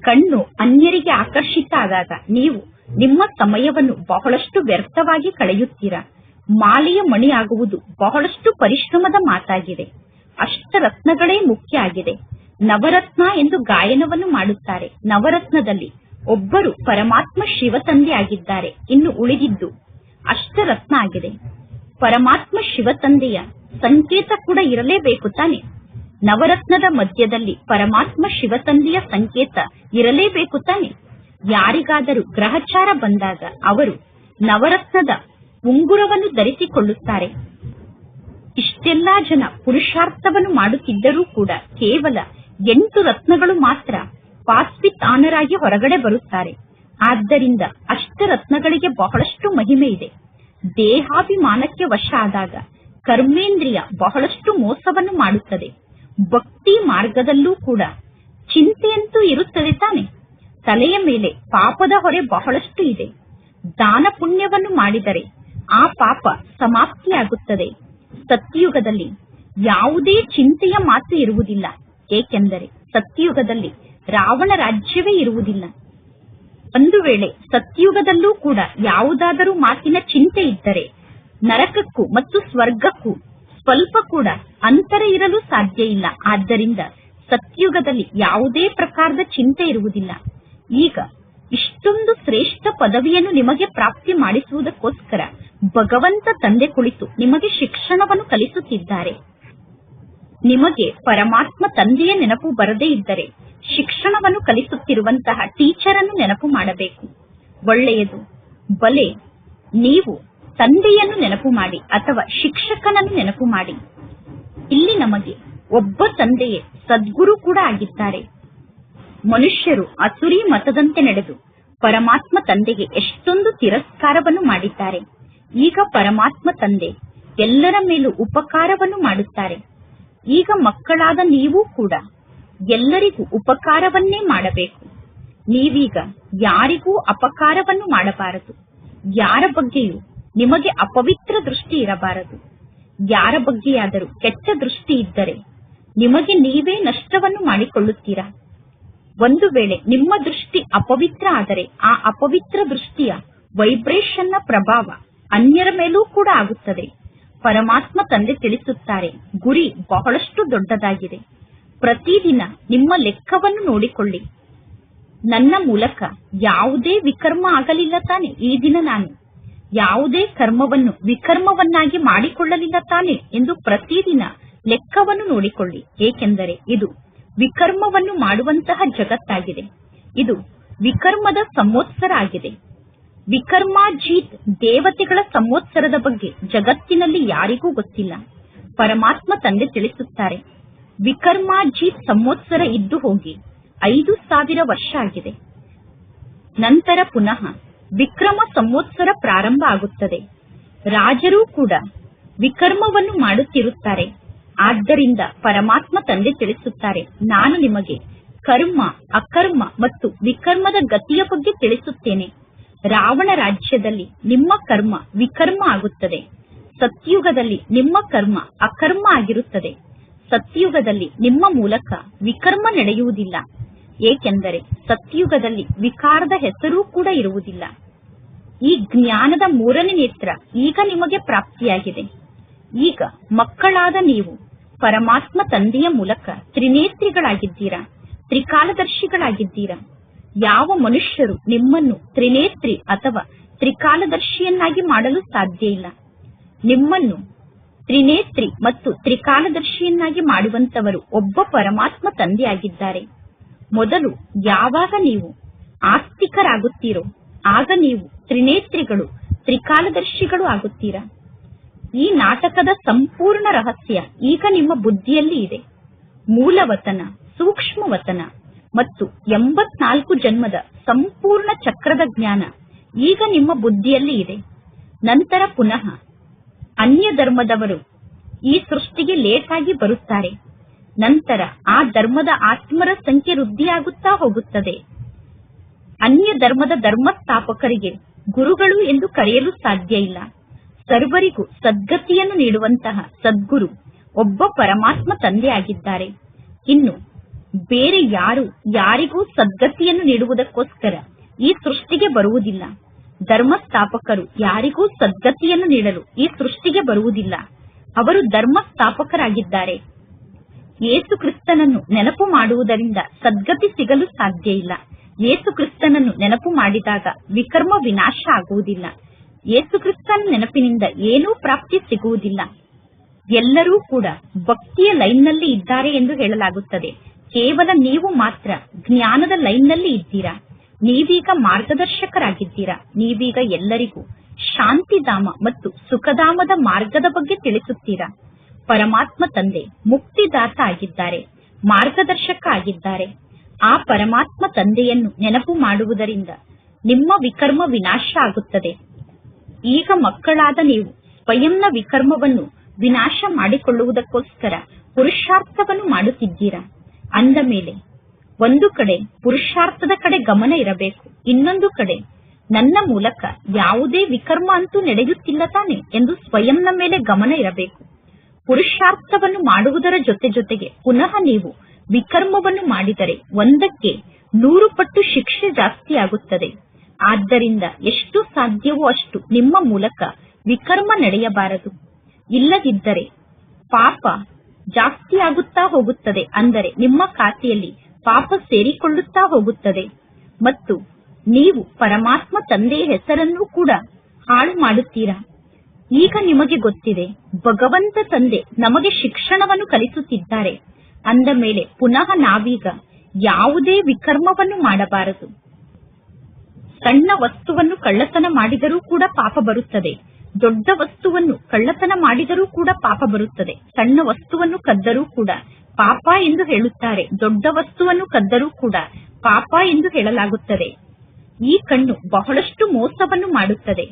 ಕಣ್ಣು ಅನ್ಯರಿಗೆ ಆಕರ್ಷಿತ ಆದಾಗ ನೀವು ನಿಮ್ಮ ಸಮಯವನ್ನು ಬಹಳಷ್ಟು ವ್ಯರ್ಥವಾಗಿ ಕಳೆಯುತ್ತೀರಾ. ಮಾಲೆಯ ಮಣಿ ಆಗುವುದು ಬಹಳಷ್ಟು ಪರಿಶ್ರಮದ ಮಾತಾಗಿದೆ. ಅಷ್ಟರತ್ನಗಳೇ ಮುಖ್ಯ ಆಗಿದೆ. ನವರತ್ನ ಎಂದು ಗಾಯನವನ್ನು ಮಾಡುತ್ತಾರೆ. ನವರತ್ನದಲ್ಲಿ ಒಬ್ಬರು ಪರಮಾತ್ಮ ಶಿವ ತಂದೆ ಆಗಿದ್ದಾರೆ, ಇನ್ನು ಉಳಿದಿದ್ದು ಅಷ್ಟರತ್ನ ಆಗಿದೆ. ಪರಮಾತ್ಮ ಶಿವ ತಂದೆಯ ಸಂಕೇತ ಕೂಡ ಇರಲೇಬೇಕು ತಾನೆ. ನವರತ್ನದ ಮಧ್ಯದಲ್ಲಿ ಪರಮಾತ್ಮ ಶಿವ ತಂದೆಯ ಸಂಕೇತ ಇರಲೇಬೇಕು ತಾನೆ. ಯಾರಿಗಾದರೂ ಗ್ರಹಚಾರ ಬಂದಾಗ ಅವರು ನವರತ್ನದ ಉಂಗುರವನ್ನು ಧರಿಸಿಕೊಳ್ಳುತ್ತಾರೆ. ಇಷ್ಟೆಲ್ಲಾ ಜನ ಪುರುಷಾರ್ಥವನ್ನು ಮಾಡುತ್ತಿದ್ದರೂ ಕೂಡ ಕೇವಲ 8 ರತ್ನಗಳು ಮಾತ್ರ ಪಾಸ್ ವಿತ್ ಆನರ್ ಆಗಿ ಹೊರಗಡೆ ಬರುತ್ತಾರೆ. ಆದ್ದರಿಂದ ಅಷ್ಟರತ್ನಗಳಿಗೆ ಬಹಳಷ್ಟು ಮಹಿಮೆ ಇದೆ. ದೇಹಾಭಿಮಾನಕ್ಕೆ ವಶ ಆದಾಗ ಕರ್ಮೇಂದ್ರಿಯ ಬಹಳಷ್ಟು ಮೋಸವನ್ನು ಮಾಡುತ್ತದೆ. ಭಕ್ತಿ ಮಾರ್ಗದಲ್ಲೂ ಕೂಡ ಚಿಂತೆಯಂತೂ ಇರುತ್ತದೆ ತಾನೆ. ತಲೆಯ ಮೇಲೆ ಪಾಪದ ಹೊರೆ ಬಹಳಷ್ಟು ಇದೆ. ದಾನ ಪುಣ್ಯವನ್ನು ಮಾಡಿದರೆ ಆ ಪಾಪ ಸಮಾಪ್ತಿಯಾಗುತ್ತದೆ. ಸತ್ಯಯುಗದಲ್ಲಿ ಯಾವುದೇ ಚಿಂತೆಯ ಮಾತು ಇರುವುದಿಲ್ಲ. ಏಕೆಂದರೆ ಸತ್ಯಯುಗದಲ್ಲಿ ರಾವಣ ರಾಜ್ಯವೇ ಇರುವುದಿಲ್ಲ. ಒಂದು ವೇಳೆ ಸತ್ಯಯುಗದಲ್ಲೂ ಕೂಡ ಯಾವುದಾದರೂ ಮಾತಿನ ಚಿಂತೆ ಇದ್ದರೆ ನರಕಕ್ಕೂ ಮತ್ತು ಸ್ವರ್ಗಕ್ಕೂ ಸ್ವಲ್ಪ ಕೂಡ ಅಂತರ ಇರಲು ಸಾಧ್ಯ ಇಲ್ಲ. ಆದ್ದರಿಂದ ಸತ್ಯಯುಗದಲ್ಲಿ ಯಾವುದೇ ಪ್ರಕಾರದ ಚಿಂತೆ ಇರುವುದಿಲ್ಲ. ಈಗ ಇಷ್ಟೊಂದು ಶ್ರೇಷ್ಠ ಪದವಿಯನ್ನು ನಿಮಗೆ ಪ್ರಾಪ್ತಿ ಮಾಡಿಸುವುದಕ್ಕೋಸ್ಕರ ಭಗವಂತ ತಂದೆ ಕುಳಿತು ನಿಮಗೆ ಶಿಕ್ಷಣವನ್ನು ಕಲಿಸುತ್ತಿದ್ದಾರೆ. ನಿಮಗೆ ಪರಮಾತ್ಮ ತಂದೆಯ ನೆನಪು ಬರದೇ ಇದ್ದರೆ ಶಿಕ್ಷಣವನ್ನು ಕಲಿಸುತ್ತಿರುವಂತಹ ಟೀಚರ್ ಅನ್ನು ನೆನಪು ಮಾಡಬೇಕು. ಒಳ್ಳೆಯದು. ಬಲೆ ನೀವು ತಂದೆಯನ್ನು ನೆನಪು ಮಾಡಿ ಅಥವಾ ಶಿಕ್ಷಕನನ್ನು ನೆನಪು ಮಾಡಿ. ಇಲ್ಲಿ ನಮಗೆ ಒಬ್ಬ ತಂದೆಯೇ ಸದ್ಗುರು ಕೂಡ ಆಗಿದ್ದಾರೆ. ಮನುಷ್ಯರು ಅಸುರಿ ಮತದಂತೆ ನಡೆದು ಪರಮಾತ್ಮ ತಂದೆಗೆ ಎಷ್ಟೊಂದು ತಿರಸ್ಕಾರವನ್ನು ಮಾಡಿದ್ದಾರೆ. ಈಗ ಪರಮಾತ್ಮ ತಂದೆ ಎಲ್ಲರ ಮೇಲೂ ಉಪಕಾರವನ್ನು ಮಾಡುತ್ತಾರೆ. ಈಗ ಮಕ್ಕಳಾದ ನೀವು ಕೂಡ ಎಲ್ಲರಿಗೂ ಉಪಕಾರವನ್ನೇ ಮಾಡಬೇಕು. ನೀವೀಗ ಯಾರಿಗೂ ಅಪಕಾರವನ್ನು ಮಾಡಬಾರದು. ಯಾರ ಬಗ್ಗೆಯೂ ನಿಮಗೆ ಅಪವಿತ್ರ ದೃಷ್ಟಿ ಇರಬಾರದು. ಯಾರ ಬಗ್ಗೆಯಾದರೂ ಕೆಟ್ಟ ದೃಷ್ಟಿ ಇದ್ದರೆ ನಿಮಗೆ ನೀವೇ ನಷ್ಟವನ್ನು ಮಾಡಿಕೊಳ್ಳುತ್ತೀರಾ. ಒಂದು ವೇಳೆ ನಿಮ್ಮ ದೃಷ್ಟಿ ಅಪವಿತ್ರ ಆದರೆ ಆ ಅಪವಿತ್ರ ದೃಷ್ಟಿಯ ವೈಬ್ರೇಷನ್ನ ಪ್ರಭಾವ ಅನ್ಯರ ಮೇಲೂ ಕೂಡ ಆಗುತ್ತದೆ. ಪರಮಾತ್ಮ ತಂದೆ ತಿಳಿಸುತ್ತಾರೆ, ಗುರಿ ಬಹಳಷ್ಟು ದೊಡ್ಡದಾಗಿದೆ. ಪ್ರತಿದಿನ ನಿಮ್ಮ ಲೆಕ್ಕವನ್ನು ನೋಡಿಕೊಳ್ಳಿ. ನನ್ನ ಮೂಲಕ ಯಾವುದೇ ವಿಕರ್ಮ ಆಗಲಿಲ್ಲ ತಾನೆ. ಈ ದಿನ ನಾನು ಯಾವುದೇ ಕರ್ಮವನ್ನು ವಿಕರ್ಮವನ್ನಾಗಿ ಮಾಡಿಕೊಳ್ಳಲಿಲ್ಲ ತಾನೆ ಎಂದು ಪ್ರತಿದಿನ ಲೆಕ್ಕವನ್ನು ನೋಡಿಕೊಳ್ಳಿ. ಏಕೆಂದರೆ ಇದು ವಿಕರ್ಮವನ್ನು ಮಾಡುವಂತಹ ಜಗತ್ತಾಗಿದೆ. ಇದು ವಿಕರ್ಮದ ಸಂವತ್ಸರ ಆಗಿದೆ. ವಿಕರ್ಮಾಜೀತ್ ದೇವತೆಗಳ ಸಂವತ್ಸರದ ಬಗ್ಗೆ ಜಗತ್ತಿನಲ್ಲಿ ಯಾರಿಗೂ ಗೊತ್ತಿಲ್ಲ. ಪರಮಾತ್ಮ ತಂದೆ ತಿಳಿಸುತ್ತಾರೆ, ವಿಕರ್ಮಾಜೀತ್ ಸಂವತ್ಸರ ಇದ್ದು ಹೋಗಿ 5000 ವರ್ಷ ಆಗಿದೆ. ನಂತರ ಪುನಃ ವಿಕ್ರಮ ಸಂವತ್ಸರ ಪ್ರಾರಂಭ ಆಗುತ್ತದೆ. ರಾಜರೂ ಕೂಡ ವಿಕರ್ಮವನ್ನು ಮಾಡುತ್ತಿರುತ್ತಾರೆ. ಆದ್ದರಿಂದ ಪರಮಾತ್ಮ ತಂದೆ ತಿಳಿಸುತ್ತಾರೆ, ನಾನು ನಿಮಗೆ ಕರ್ಮ, ಅಕರ್ಮ ಮತ್ತು ವಿಕರ್ಮದ ಗತಿಯ ಬಗ್ಗೆ ತಿಳಿಸುತ್ತೇನೆ. ರಾವಣ ರಾಜ್ಯದಲ್ಲಿ ನಿಮ್ಮ ಕರ್ಮ ವಿಕರ್ಮ ಆಗುತ್ತದೆ. ಸತ್ಯುಗದಲ್ಲಿ ನಿಮ್ಮ ಕರ್ಮ ಅಕರ್ಮ ಆಗಿರುತ್ತದೆ. ಸತ್ಯುಗದಲ್ಲಿ ನಿಮ್ಮ ಮೂಲಕ ವಿಕರ್ಮ ನಡೆಯುವುದಿಲ್ಲ, ಏಕೆಂದರೆ ಸತ್ಯುಗದಲ್ಲಿ ವಿಕಾರದ ಹೆಸರೂ ಕೂಡ ಇರುವುದಿಲ್ಲ. ಈ ಜ್ಞಾನದ 3ನೇ ನೇತ್ರ ಈಗ ನಿಮಗೆ ಪ್ರಾಪ್ತಿಯಾಗಿದೆ. ಈಗ ಮಕ್ಕಳಾದ ನೀವು ಪರಮಾತ್ಮ ತಂದೆಯ ಮೂಲಕ ತ್ರಿನೇತ್ರಿಗಳಾಗಿದ್ದೀರಾ, ತ್ರಿಕಾಲದರ್ಶಿಗಳಾಗಿದ್ದೀರಾ. ಯಾವ ಮನುಷ್ಯರು ನಿಮ್ಮನ್ನು ತ್ರಿನೇತ್ರಿ ಅಥವಾ ತ್ರಿಕಾಲದರ್ಶಿಯನ್ನಾಗಿ ಮಾಡಲು ಸಾಧ್ಯ ಇಲ್ಲ. ನಿಮ್ಮನ್ನು ತ್ರಿನೇತ್ರಿ ಮತ್ತು ತ್ರಿಕಾಲದರ್ಶಿಯನ್ನಾಗಿ ಮಾಡುವಂತವರು ಒಬ್ಬ ಪರಮಾತ್ಮ ತಂದೆಯಾಗಿದ್ದಾರೆ. ಮೊದಲು ಯಾವಾಗ ನೀವು ಆಸ್ತಿಕರಾಗುತ್ತೀರೋ ಆಗ ನೀವು ತ್ರಿನೇತ್ರಿಗಳು, ತ್ರಿಕಾಲದರ್ಶಿಗಳು ಆಗುತ್ತೀರಾ. ಈ ನಾಟಕದ ಸಂಪೂರ್ಣ ರಹಸ್ಯ ಈಗ ನಿಮ್ಮ ಬುದ್ಧಿಯಲ್ಲಿ ಇದೆ. ಮೂಲವತನ, ಸೂಕ್ಷ್ಮವತನ ಮತ್ತು 84 ಜನ್ಮದ ಸಂಪೂರ್ಣ ಚಕ್ರದ ಜ್ಞಾನ ಈಗ ನಿಮ್ಮ ಬುದ್ಧಿಯಲ್ಲಿ ಇದೆ. ನಂತರ ಪುನಃ ಅನ್ಯ ಧರ್ಮದವರು ಈ ಸೃಷ್ಟಿಗೆ ಲೇಟ್ ಆಗಿ ಬರುತ್ತಾರೆ. ನಂತರ ಆ ಧರ್ಮದ ಆತ್ಮರ ಸಂಖ್ಯೆ ವೃದ್ಧಿಯಾಗುತ್ತಾ ಹೋಗುತ್ತದೆ. ಅನ್ಯ ಧರ್ಮದ ಧರ್ಮಸ್ಥಾಪಕರಿಗೆ ಗುರುಗಳು ಎಂದು ಕರೆಯಲು ಸಾಧ್ಯ ಇಲ್ಲ. ಸರ್ವರಿಗೂ ಸದ್ಗತಿಯನ್ನು ನೀಡುವಂತಹ ಸದ್ಗುರು ಒಬ್ಬ ಪರಮಾತ್ಮ ತಂದೆಯಾಗಿದ್ದಾರೆ. ಇನ್ನು ಬೇರೆ ಯಾರು ಯಾರಿಗೂ ಸದ್ಗತಿಯನ್ನು ನೀಡುವುದಕ್ಕೋಸ್ಕರ ಈ ಸೃಷ್ಟಿಗೆ ಬರುವುದಿಲ್ಲ. ಧರ್ಮಸ್ಥಾಪಕರು ಯಾರಿಗೂ ಸದ್ಗತಿಯನ್ನು ನೀಡಲು ಈ ಸೃಷ್ಟಿಗೆ ಬರುವುದಿಲ್ಲ. ಅವರು ಧರ್ಮಸ್ಥಾಪಕರಾಗಿದ್ದಾರೆ. ಯೇಸು ಕ್ರಿಸ್ತನನ್ನು ನೆನಪು ಮಾಡುವುದರಿಂದ ಸದ್ಗತಿ ಸಿಗಲು ಸಾಧ್ಯ ಇಲ್ಲ. ಯೇಸು ಕ್ರಿಸ್ತನನ್ನು ನೆನಪು ಮಾಡಿದಾಗ ವಿಕರ್ಮ ವಿನಾಶ ಆಗುವುದಿಲ್ಲ. ಯೇಸು ಕ್ರಿಸ್ತನ ನೆನಪಿನಿಂದ ಏನೂ ಪ್ರಾಪ್ತಿ ಸಿಗುವುದಿಲ್ಲ. ಎಲ್ಲರೂ ಕೂಡ ಭಕ್ತಿಯ ಲೈನ್ನಲ್ಲಿ ಇದ್ದಾರೆ ಎಂದು ಹೇಳಲಾಗುತ್ತದೆ. ಕೇವಲ ನೀವು ಮಾತ್ರ ಜ್ಞಾನದ ಲೈನ್ನಲ್ಲಿ ಇದ್ದೀರಾ. ನೀವೀಗ ಮಾರ್ಗದರ್ಶಕರಾಗಿದ್ದೀರಾ. ನೀವೀಗ ಎಲ್ಲರಿಗೂ ಶಾಂತಿಧಾಮ ಮತ್ತು ಸುಖಧಾಮದ ಮಾರ್ಗದ ಬಗ್ಗೆ ತಿಳಿಸುತ್ತೀರಾ. ಪರಮಾತ್ಮ ತಂದೆ ಮುಕ್ತಿದಾತ ಆಗಿದ್ದಾರೆ, ಮಾರ್ಗದರ್ಶಕ ಆಗಿದ್ದಾರೆ. ಆ ಪರಮಾತ್ಮ ತಂದೆಯನ್ನು ನೆನಪು ಮಾಡುವುದರಿಂದ ನಿಮ್ಮ ವಿಕರ್ಮ ವಿನಾಶ ಆಗುತ್ತದೆ. ಈಗ ಮಕ್ಕಳಾದ ನೀವು ಸ್ವಯಂನ ವಿಕರ್ಮವನ್ನು ವಿನಾಶ ಮಾಡಿಕೊಳ್ಳುವುದಕ್ಕೋಸ್ಕರ ಪುರುಷಾರ್ಥವನ್ನು ಮಾಡುತ್ತಿದ್ದೀರಾ. ಅಂದ ಮೇಲೆ ಒಂದು ಕಡೆ ಪುರುಷಾರ್ಥದ ಕಡೆ ಗಮನ ಇರಬೇಕು, ಇನ್ನೊಂದು ಕಡೆ ನನ್ನ ಮೂಲಕ ಯಾವುದೇ ವಿಕರ್ಮ ಅಂತೂ ನಡೆಯುತ್ತಿಲ್ಲ ತಾನೆ ಎಂದು ಸ್ವಯಂನ ಮೇಲೆ ಗಮನ ಇರಬೇಕು. ಪುರುಷಾರ್ಥವನ್ನು ಮಾಡುವುದರ ಜೊತೆಗೆ ಪುನಃ ನೀವು ವಿಕರ್ಮವನ್ನು ಮಾಡಿದರೆ 1ಕ್ಕೆ 100 ಪಟ್ಟು ಶಿಕ್ಷೆ ಜಾಸ್ತಿ ಆಗುತ್ತದೆ. ಆದ್ದರಿಂದ ಎಷ್ಟು ಸಾಧ್ಯವೋ ಅಷ್ಟು ನಿಮ್ಮ ಮೂಲಕ ವಿಕರ್ಮ ನಡೆಯಬಾರದು. ಇಲ್ಲದಿದ್ದರೆ ಪಾಪ ಜಾಸ್ತಿ ಆಗುತ್ತಾ ಹೋಗುತ್ತದೆ. ಅಂದರೆ ನಿಮ್ಮ ಖಾತೆಯಲ್ಲಿ ಪಾಪ ಸೇರಿಕೊಳ್ಳುತ್ತಾ ಹೋಗುತ್ತದೆ ಮತ್ತು ನೀವು ಪರಮಾತ್ಮ ತಂದೆಯ ಹೆಸರನ್ನು ಕೂಡ ಹಾಳು ಮಾಡುತ್ತೀರಾ. ಈಗ ನಿಮಗೆ ಗೊತ್ತಿದೆ, ಭಗವಂತ ತಂದೆ ನಮಗೆ ಶಿಕ್ಷಣವನ್ನು ಕಲಿಸುತ್ತಿದ್ದಾರೆ. ಅಂದ ಮೇಲೆ ಪುನಃ ನಾವೀಗ ಯಾವುದೇ ವಿಕರ್ಮವನ್ನು ಮಾಡಬಾರದು. ಸಣ್ಣ ವಸ್ತುವನ್ನು ಕಳ್ಳತನ ಮಾಡಿದರೂ ಕೂಡ ಪಾಪ ಬರುತ್ತದೆ. ದೊಡ್ಡ ವಸ್ತುವನ್ನು ಕಳ್ಳತನ ಮಾಡಿದರೂ ಕೂಡ ಪಾಪ ಬರುತ್ತದೆ. ಸಣ್ಣ ವಸ್ತುವನ್ನು ಕದ್ದರೂ ಕೂಡ ಪಾಪ ಎಂದು ಹೇಳುತ್ತಾರೆ, ದೊಡ್ಡ ವಸ್ತುವನ್ನು ಕದ್ದರೂ ಕೂಡ ಪಾಪ ಎಂದು ಹೇಳಲಾಗುತ್ತದೆ. ಈ ಕಣ್ಣು ಬಹಳಷ್ಟು ಮೋಸವನ್ನು ಮಾಡುತ್ತದೆ.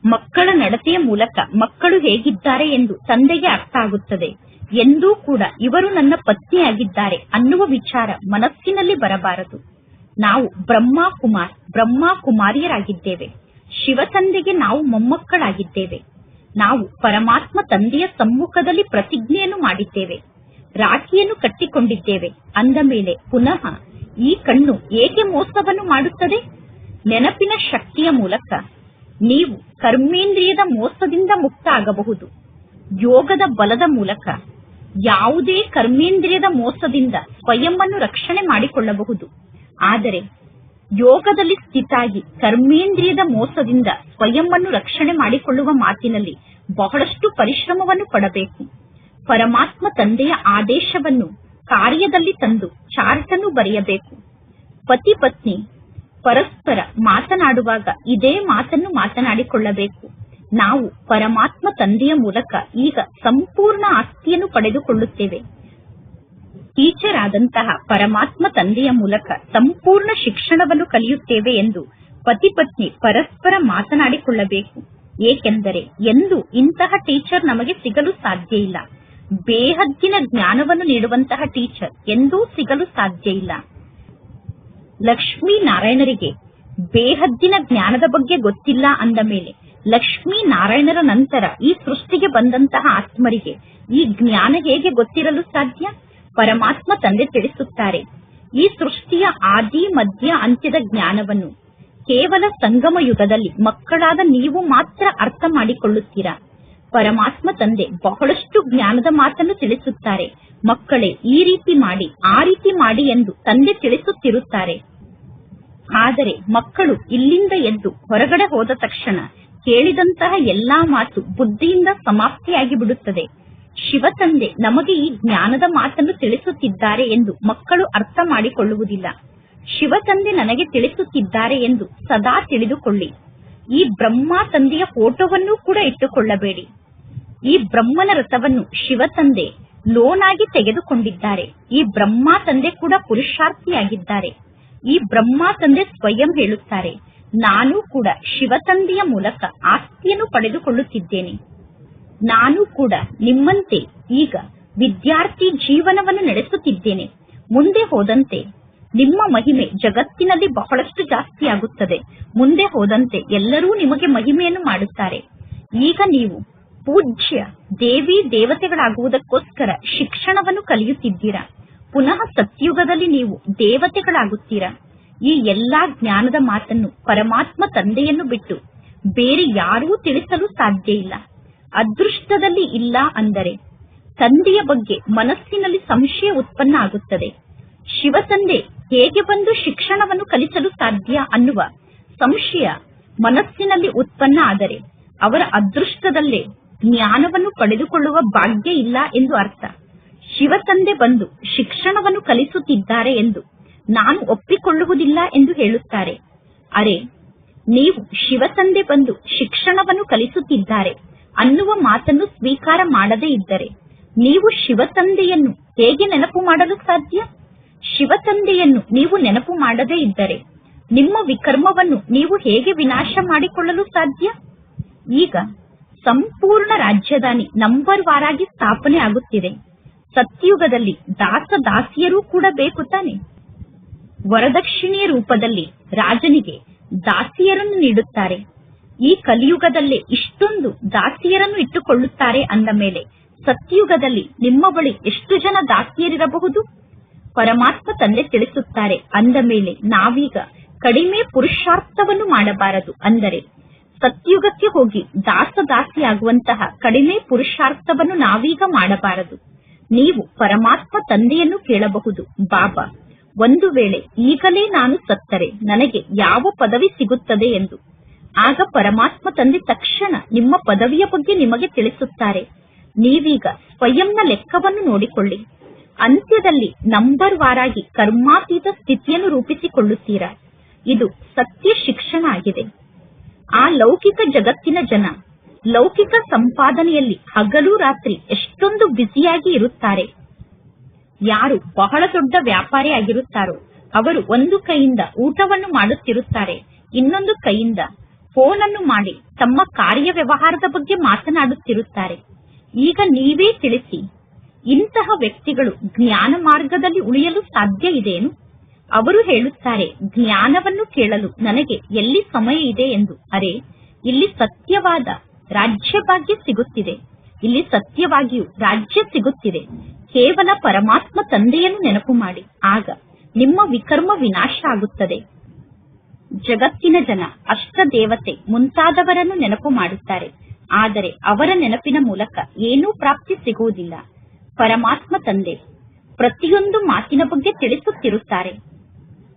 ಮಕ್ಕಳ ನಡತೆಯ ಮೂಲಕ ಮಕ್ಕಳು ಹೇಗಿದ್ದಾರೆ ಎಂದು ತಂದೆಗೆ ಅರ್ಥ ಆಗುತ್ತದೆ. ಎಂದೂ ಕೂಡ ಇವರು ನನ್ನ ಪತ್ನಿಯಾಗಿದ್ದಾರೆ ಅನ್ನುವ ವಿಚಾರ ಮನಸ್ಸಿನಲ್ಲಿ ಬರಬಾರದು. ನಾವು ಬ್ರಹ್ಮ ಕುಮಾರಿಯರಾಗಿದ್ದೇವೆ. ಶಿವ ತಂದೆಗೆ ನಾವು ಮೊಮ್ಮಕ್ಕಳಾಗಿದ್ದೇವೆ. ನಾವು ಪರಮಾತ್ಮ ತಂದೆಯ ಸಮ್ಮುಖದಲ್ಲಿ ಪ್ರತಿಜ್ಞೆಯನ್ನು ಮಾಡಿದ್ದೇವೆ, ರಾಖಿಯನ್ನು ಕಟ್ಟಿಕೊಂಡಿದ್ದೇವೆ. ಅಂದ ಮೇಲೆ ಪುನಃ ಈ ಕಣ್ಣು ಏಕೆ ಮೋಸವನ್ನು ಮಾಡುತ್ತದೆ? ನೆನಪಿನ ಶಕ್ತಿಯ ಮೂಲಕ ನೀವು ಕರ್ಮೇಂದ್ರಿಯದ ಮೋಸದಿಂದ ಮುಕ್ತ ಆಗಬಹುದು. ಯೋಗದ ಬಲದ ಮೂಲಕ ಯಾವುದೇ ಕರ್ಮೇಂದ್ರಿಯದ ಮೋಸದಿಂದ ಸ್ವಯಂವನ್ನು ರಕ್ಷಣೆ ಮಾಡಿಕೊಳ್ಳಬಹುದು. ಆದರೆ ಯೋಗದಲ್ಲಿ ಸ್ಥಿತಾಗಿ ಕರ್ಮೇಂದ್ರಿಯದ ಮೋಸದಿಂದ ಸ್ವಯಂವನ್ನು ರಕ್ಷಣೆ ಮಾಡಿಕೊಳ್ಳುವ ಮಾತಿನಲ್ಲಿ ಬಹಳಷ್ಟು ಪರಿಶ್ರಮವನ್ನು ಪಡಬೇಕು. ಪರಮಾತ್ಮ ತಂದೆಯ ಆದೇಶವನ್ನು ಕಾರ್ಯದಲ್ಲಿ ತಂದು ಚಾರ್ಟ್ ಅನ್ನು ಬರೆಯಬೇಕು. ಪತಿ ಪತ್ನಿ ಪರಸ್ಪರ ಮಾತನಾಡುವಾಗ ಇದೇ ಮಾತನ್ನು ಮಾತನಾಡಿಕೊಳ್ಳಬೇಕು. ನಾವು ಪರಮಾತ್ಮ ತಂದೆಯ ಮೂಲಕ ಈಗ ಸಂಪೂರ್ಣ ಆಸ್ತಿಯನ್ನು ಪಡೆದುಕೊಳ್ಳುತ್ತೇವೆ. ಟೀಚರ್ ಆದಂತಹ ಪರಮಾತ್ಮ ತಂದೆಯ ಮೂಲಕ ಸಂಪೂರ್ಣ ಶಿಕ್ಷಣವನ್ನು ಕಲಿಯುತ್ತೇವೆ ಎಂದು ಪತಿ ಪತ್ನಿ ಪರಸ್ಪರ ಮಾತನಾಡಿಕೊಳ್ಳಬೇಕು. ಏಕೆಂದರೆ ಎಂದು ಇಂತಹ ಟೀಚರ್ ನಮಗೆ ಸಿಗಲು ಸಾಧ್ಯ ಇಲ್ಲ. ಬೇಹದ್ದಿನ ಜ್ಞಾನವನ್ನು ನೀಡುವಂತಹ ಟೀಚರ್ ಎಂದೂ ಸಿಗಲು ಸಾಧ್ಯ ಇಲ್ಲ. ಲಕ್ಷ್ಮೀನಾರಾಯಣರಿಗೆ ಬೇಹದ್ದಿನ ಜ್ಞಾನದ ಬಗ್ಗೆ ಗೊತ್ತಿಲ್ಲ ಅಂದ ಮೇಲೆ ಲಕ್ಷ್ಮೀನಾರಾಯಣರ ನಂತರ ಈ ಸೃಷ್ಟಿಗೆ ಬಂದಂತಹ ಆತ್ಮರಿಗೆ ಈ ಜ್ಞಾನ ಹೇಗೆ ಗೊತ್ತಿರಲು ಸಾಧ್ಯ? ಪರಮಾತ್ಮ ತಂದೆ ತಿಳಿಸುತ್ತಾರೆ, ಈ ಸೃಷ್ಟಿಯ ಆದಿ ಮಧ್ಯ ಅಂತ್ಯದ ಜ್ಞಾನವನ್ನು ಕೇವಲ ಸಂಗಮ ಯುಗದಲ್ಲಿ ಮಕ್ಕಳಾದ ನೀವು ಮಾತ್ರ ಅರ್ಥ ಮಾಡಿಕೊಳ್ಳುತ್ತೀರಾ. ಪರಮಾತ್ಮ ತಂದೆ ಬಹಳಷ್ಟು ಜ್ಞಾನದ ಮಾತನ್ನು ತಿಳಿಸುತ್ತಾರೆ. ಮಕ್ಕಳೇ, ಈ ರೀತಿ ಮಾಡಿ, ಆ ರೀತಿ ಮಾಡಿ ಎಂದು ತಂದೆ ತಿಳಿಸುತ್ತಿರುತ್ತಾರೆ. ಆದರೆ ಮಕ್ಕಳು ಇಲ್ಲಿಂದ ಎದ್ದು ಹೊರಗಡೆ ಹೋದ ತಕ್ಷಣ ಕೇಳಿದಂತಹ ಎಲ್ಲಾ ಮಾತು ಬುದ್ಧಿಯಿಂದ ಸಮಾಪ್ತಿಯಾಗಿ ಬಿಡುತ್ತದೆ. ಶಿವ ತಂದೆ ನಮಗೆ ಈ ಜ್ಞಾನದ ಮಾತನ್ನು ತಿಳಿಸುತ್ತಿದ್ದಾರೆ ಎಂದು ಮಕ್ಕಳು ಅರ್ಥ ಮಾಡಿಕೊಳ್ಳುವುದಿಲ್ಲ. ಶಿವ ತಂದೆ ನನಗೆ ತಿಳಿಸುತ್ತಿದ್ದಾರೆ ಎಂದು ಸದಾ ತಿಳಿದುಕೊಳ್ಳಿ. ಈ ಬ್ರಹ್ಮ ತಂದೆಯ ಫೋಟೋವನ್ನು ಕೂಡ ಇಟ್ಟುಕೊಳ್ಳಬೇಡಿ. ಈ ಬ್ರಹ್ಮನ ರಥವನ್ನು ಶಿವ ತಂದೆ ಲೋನ್ ಆಗಿ ತೆಗೆದುಕೊಂಡಿದ್ದಾರೆ. ಈ ಬ್ರಹ್ಮ ತಂದೆ ಕೂಡ ಪುರುಷಾರ್ಥಿಯಾಗಿದ್ದಾರೆ. ಈ ಬ್ರಹ್ಮ ತಂದೆ ಸ್ವಯಂ ಹೇಳುತ್ತಾರೆ, ನಾನು ಕೂಡ ಶಿವ ತಂದೆಯ ಮೂಲಕ ಆಸ್ತಿಯನ್ನು ಪಡೆದುಕೊಳ್ಳುತ್ತಿದ್ದೇನೆ. ನಾನು ಕೂಡ ನಿಮ್ಮಂತೆ ಈಗ ವಿದ್ಯಾರ್ಥಿ ಜೀವನವನ್ನು ನಡೆಸುತ್ತಿದ್ದೇನೆ. ಮುಂದೆ ಹೋದಂತೆ ನಿಮ್ಮ ಮಹಿಮೆ ಜಗತ್ತಿನಲ್ಲಿ ಬಹಳಷ್ಟು ಜಾಸ್ತಿ ಆಗುತ್ತದೆ. ಮುಂದೆ ಹೋದಂತೆ ಎಲ್ಲರೂ ನಿಮಗೆ ಮಹಿಮೆಯನ್ನು ಮಾಡುತ್ತಾರೆ. ಈಗ ನೀವು ಪೂಜ್ಯ ದೇವಿ ದೇವತೆಗಳಾಗುವುದಕ್ಕೋಸ್ಕರ ಶಿಕ್ಷಣವನ್ನು ಕಲಿಯುತ್ತಿದ್ದೀರಾ. ಪುನಃ ಸತ್ಯುಗದಲ್ಲಿ ನೀವು ದೇವತೆಗಳಾಗುತ್ತೀರಾ. ಈ ಎಲ್ಲಾ ಜ್ಞಾನದ ಮಾತನ್ನು ಪರಮಾತ್ಮ ತಂದೆಯನ್ನು ಬಿಟ್ಟು ಬೇರೆ ಯಾರೂ ತಿಳಿಸಲು ಸಾಧ್ಯ ಇಲ್ಲ. ಅದೃಷ್ಟದಲ್ಲಿ ಇಲ್ಲ ಅಂದರೆ ತಂದೆಯ ಬಗ್ಗೆ ಮನಸ್ಸಿನಲ್ಲಿ ಸಂಶಯ ಉತ್ಪನ್ನ ಆಗುತ್ತದೆ. ಶಿವ ತಂದೆ ಹೇಗೆ ಬಂದು ಶಿಕ್ಷಣವನ್ನು ಕಲಿಸಲು ಸಾಧ್ಯ ಅನ್ನುವ ಸಂಶಯ ಮನಸ್ಸಿನಲ್ಲಿ ಉತ್ಪನ್ನ ಆದರೆ ಅವರ ಅದೃಷ್ಟದಲ್ಲೇ ಜ್ಞಾನವನ್ನು ಪಡೆದುಕೊಳ್ಳುವ ಭಾಗ್ಯ ಇಲ್ಲ ಎಂದು ಅರ್ಥ. ಶಿವ ತಂದೆ ಬಂದು ಶಿಕ್ಷಣವನ್ನು ಕಲಿಸುತ್ತಿದ್ದಾರೆ ಎಂದು ನಾನು ಒಪ್ಪಿಕೊಳ್ಳುವುದಿಲ್ಲ ಎಂದು ಹೇಳುತ್ತಾರೆ. ಅರೆ, ನೀವು ಶಿವ ತಂದೆ ಬಂದು ಶಿಕ್ಷಣವನ್ನು ಕಲಿಸುತ್ತಿದ್ದಾರೆ ಅನ್ನುವ ಮಾತನ್ನು ಸ್ವೀಕಾರ ಮಾಡದೇ ಇದ್ದರೆ ನೀವು ಶಿವ ತಂದೆಯನ್ನು ಹೇಗೆ ನೆನಪು ಮಾಡಲು ಸಾಧ್ಯ? ಶಿವ ತಂದೆಯನ್ನು ನೀವು ನೆನಪು ಮಾಡದೇ ಇದ್ದರೆ ನಿಮ್ಮ ವಿಕರ್ಮವನ್ನು ನೀವು ಹೇಗೆ ವಿನಾಶ ಮಾಡಿಕೊಳ್ಳಲು ಸಾಧ್ಯ? ಈಗ ಸಂಪೂರ್ಣ ರಾಜಧಾನಿ ನಂಬರ್ ವಾರಾಗಿ ಸ್ಥಾಪನೆ ಆಗುತ್ತಿದೆ. ಸತ್ಯುಗದಲ್ಲಿ ದಾಸ ದಾಸಿಯರೂ ಕೂಡ ಬೇಕು ತಾನೆ. ವರದಕ್ಷಿಣೆಯ ರೂಪದಲ್ಲಿ ರಾಜನಿಗೆ ದಾಸಿಯರನ್ನು ನೀಡುತ್ತಾರೆ. ಈ ಕಲಿಯುಗದಲ್ಲೇ ಇಷ್ಟೊಂದು ದಾಸಿಯರನ್ನು ಇಟ್ಟುಕೊಳ್ಳುತ್ತಾರೆ ಅಂದ ಮೇಲೆ ಸತ್ಯುಗದಲ್ಲಿ ನಿಮ್ಮ ಬಳಿ ಎಷ್ಟು ಜನ ದಾಸಿಯರಿರಬಹುದು? ಪರಮಾತ್ಮ ತಂದೆ ತಿಳಿಸುತ್ತಾರೆ, ಅಂದ ಮೇಲೆ ನಾವೀಗ ಕಡಿಮೆ ಪುರುಷಾರ್ಥವನ್ನು ಮಾಡಬಾರದು. ಅಂದರೆ ಸತ್ಯುಗಕ್ಕೆ ಹೋಗಿ ದಾಸದಾಸಿಯಾಗುವಂತಹ ಕಡಿಮೆ ಪುರುಷಾರ್ಥವನ್ನು ನಾವೀಗ ಮಾಡಬಾರದು. ನೀವು ಪರಮಾತ್ಮ ತಂದೆಯನ್ನು ಕೇಳಬಹುದು, ಬಾಬಾ, ಒಂದು ವೇಳೆ ಈಗಲೇ ನಾನು ಸತ್ತರೆ ನನಗೆ ಯಾವ ಪದವಿ ಸಿಗುತ್ತದೆ ಎಂದು. ಆಗ ಪರಮಾತ್ಮ ತಂದೆ ತಕ್ಷಣ ನಿಮ್ಮ ಪದವಿಯ ಬಗ್ಗೆ ನಿಮಗೆ ತಿಳಿಸುತ್ತಾರೆ. ನೀವೀಗ ಸ್ವಯಂನ ಲೆಕ್ಕವನ್ನು ನೋಡಿಕೊಳ್ಳಿ. ಅಂತ್ಯದಲ್ಲಿ ನಂಬರ್ ವಾರಾಗಿ ಕರ್ಮಾತೀತ ಸ್ಥಿತಿಯನ್ನು ರೂಪಿಸಿಕೊಳ್ಳುತ್ತೀರಾ. ಇದು ಸತ್ಯ ಶಿಕ್ಷಣ ಆಗಿದೆ. ಆ ಲೌಕಿಕ ಜಗತ್ತಿನ ಜನ ಲೌಕಿಕ ಸಂಪಾದನೆಯಲ್ಲಿ ಹಗಲು ರಾತ್ರಿ ಎಷ್ಟೊಂದು ಬ್ಯುಸಿಯಾಗಿ ಇರುತ್ತಾರೆ. ಯಾರು ಬಹಳ ದೊಡ್ಡ ವ್ಯಾಪಾರಿ ಆಗಿರುತ್ತಾರೋ ಅವರು ಒಂದು ಕೈಯಿಂದ ಊಟವನ್ನು ಮಾಡುತ್ತಿರುತ್ತಾರೆ, ಇನ್ನೊಂದು ಕೈಯಿಂದ ಫೋನ್ ಅನ್ನು ಮಾಡಿ ತಮ್ಮ ಕಾರ್ಯ ವ್ಯವಹಾರದ ಬಗ್ಗೆ ಮಾತನಾಡುತ್ತಿರುತ್ತಾರೆ. ಈಗ ನೀವೇ ತಿಳಿಸಿ, ಇಂತಹ ವ್ಯಕ್ತಿಗಳು ಜ್ಞಾನ ಮಾರ್ಗದಲ್ಲಿ ಉಳಿಯಲು ಸಾಧ್ಯ ಇದೆಯೇನು? ಅವರು ಹೇಳುತ್ತಾರೆ, ಜ್ಞಾನವನ್ನು ಕೇಳಲು ನನಗೆ ಎಲ್ಲಿ ಸಮಯ ಇದೆ ಎಂದು. ಅರೆ, ಇಲ್ಲಿ ಸತ್ಯವಾದ ರಾಜ್ಯ ಭಾಗ್ಯ ಸಿಗುತ್ತಿದೆ. ಇಲ್ಲಿ ಸತ್ಯವಾಗಿಯೂ ರಾಜ್ಯ ಸಿಗುತ್ತಿದೆ. ಕೇವಲ ಪರಮಾತ್ಮ ತಂದೆಯನ್ನು ನೆನಪು ಮಾಡಿ, ಆಗ ನಿಮ್ಮ ವಿಕರ್ಮ ವಿನಾಶ ಆಗುತ್ತದೆ. ಜಗತ್ತಿನ ಜನ ಅಷ್ಟ ದೇವತೆ ಮುಂತಾದವರನ್ನು ನೆನಪು ಮಾಡುತ್ತಾರೆ, ಆದರೆ ಅವರ ನೆನಪಿನ ಮೂಲಕ ಏನೂ ಪ್ರಾಪ್ತಿ ಸಿಗುವುದಿಲ್ಲ. ಪರಮಾತ್ಮ ತಂದೆ ಪ್ರತಿಯೊಂದು ಮಾತಿನ ಬಗ್ಗೆ ತಿಳಿಸುತ್ತಿರುತ್ತಾರೆ.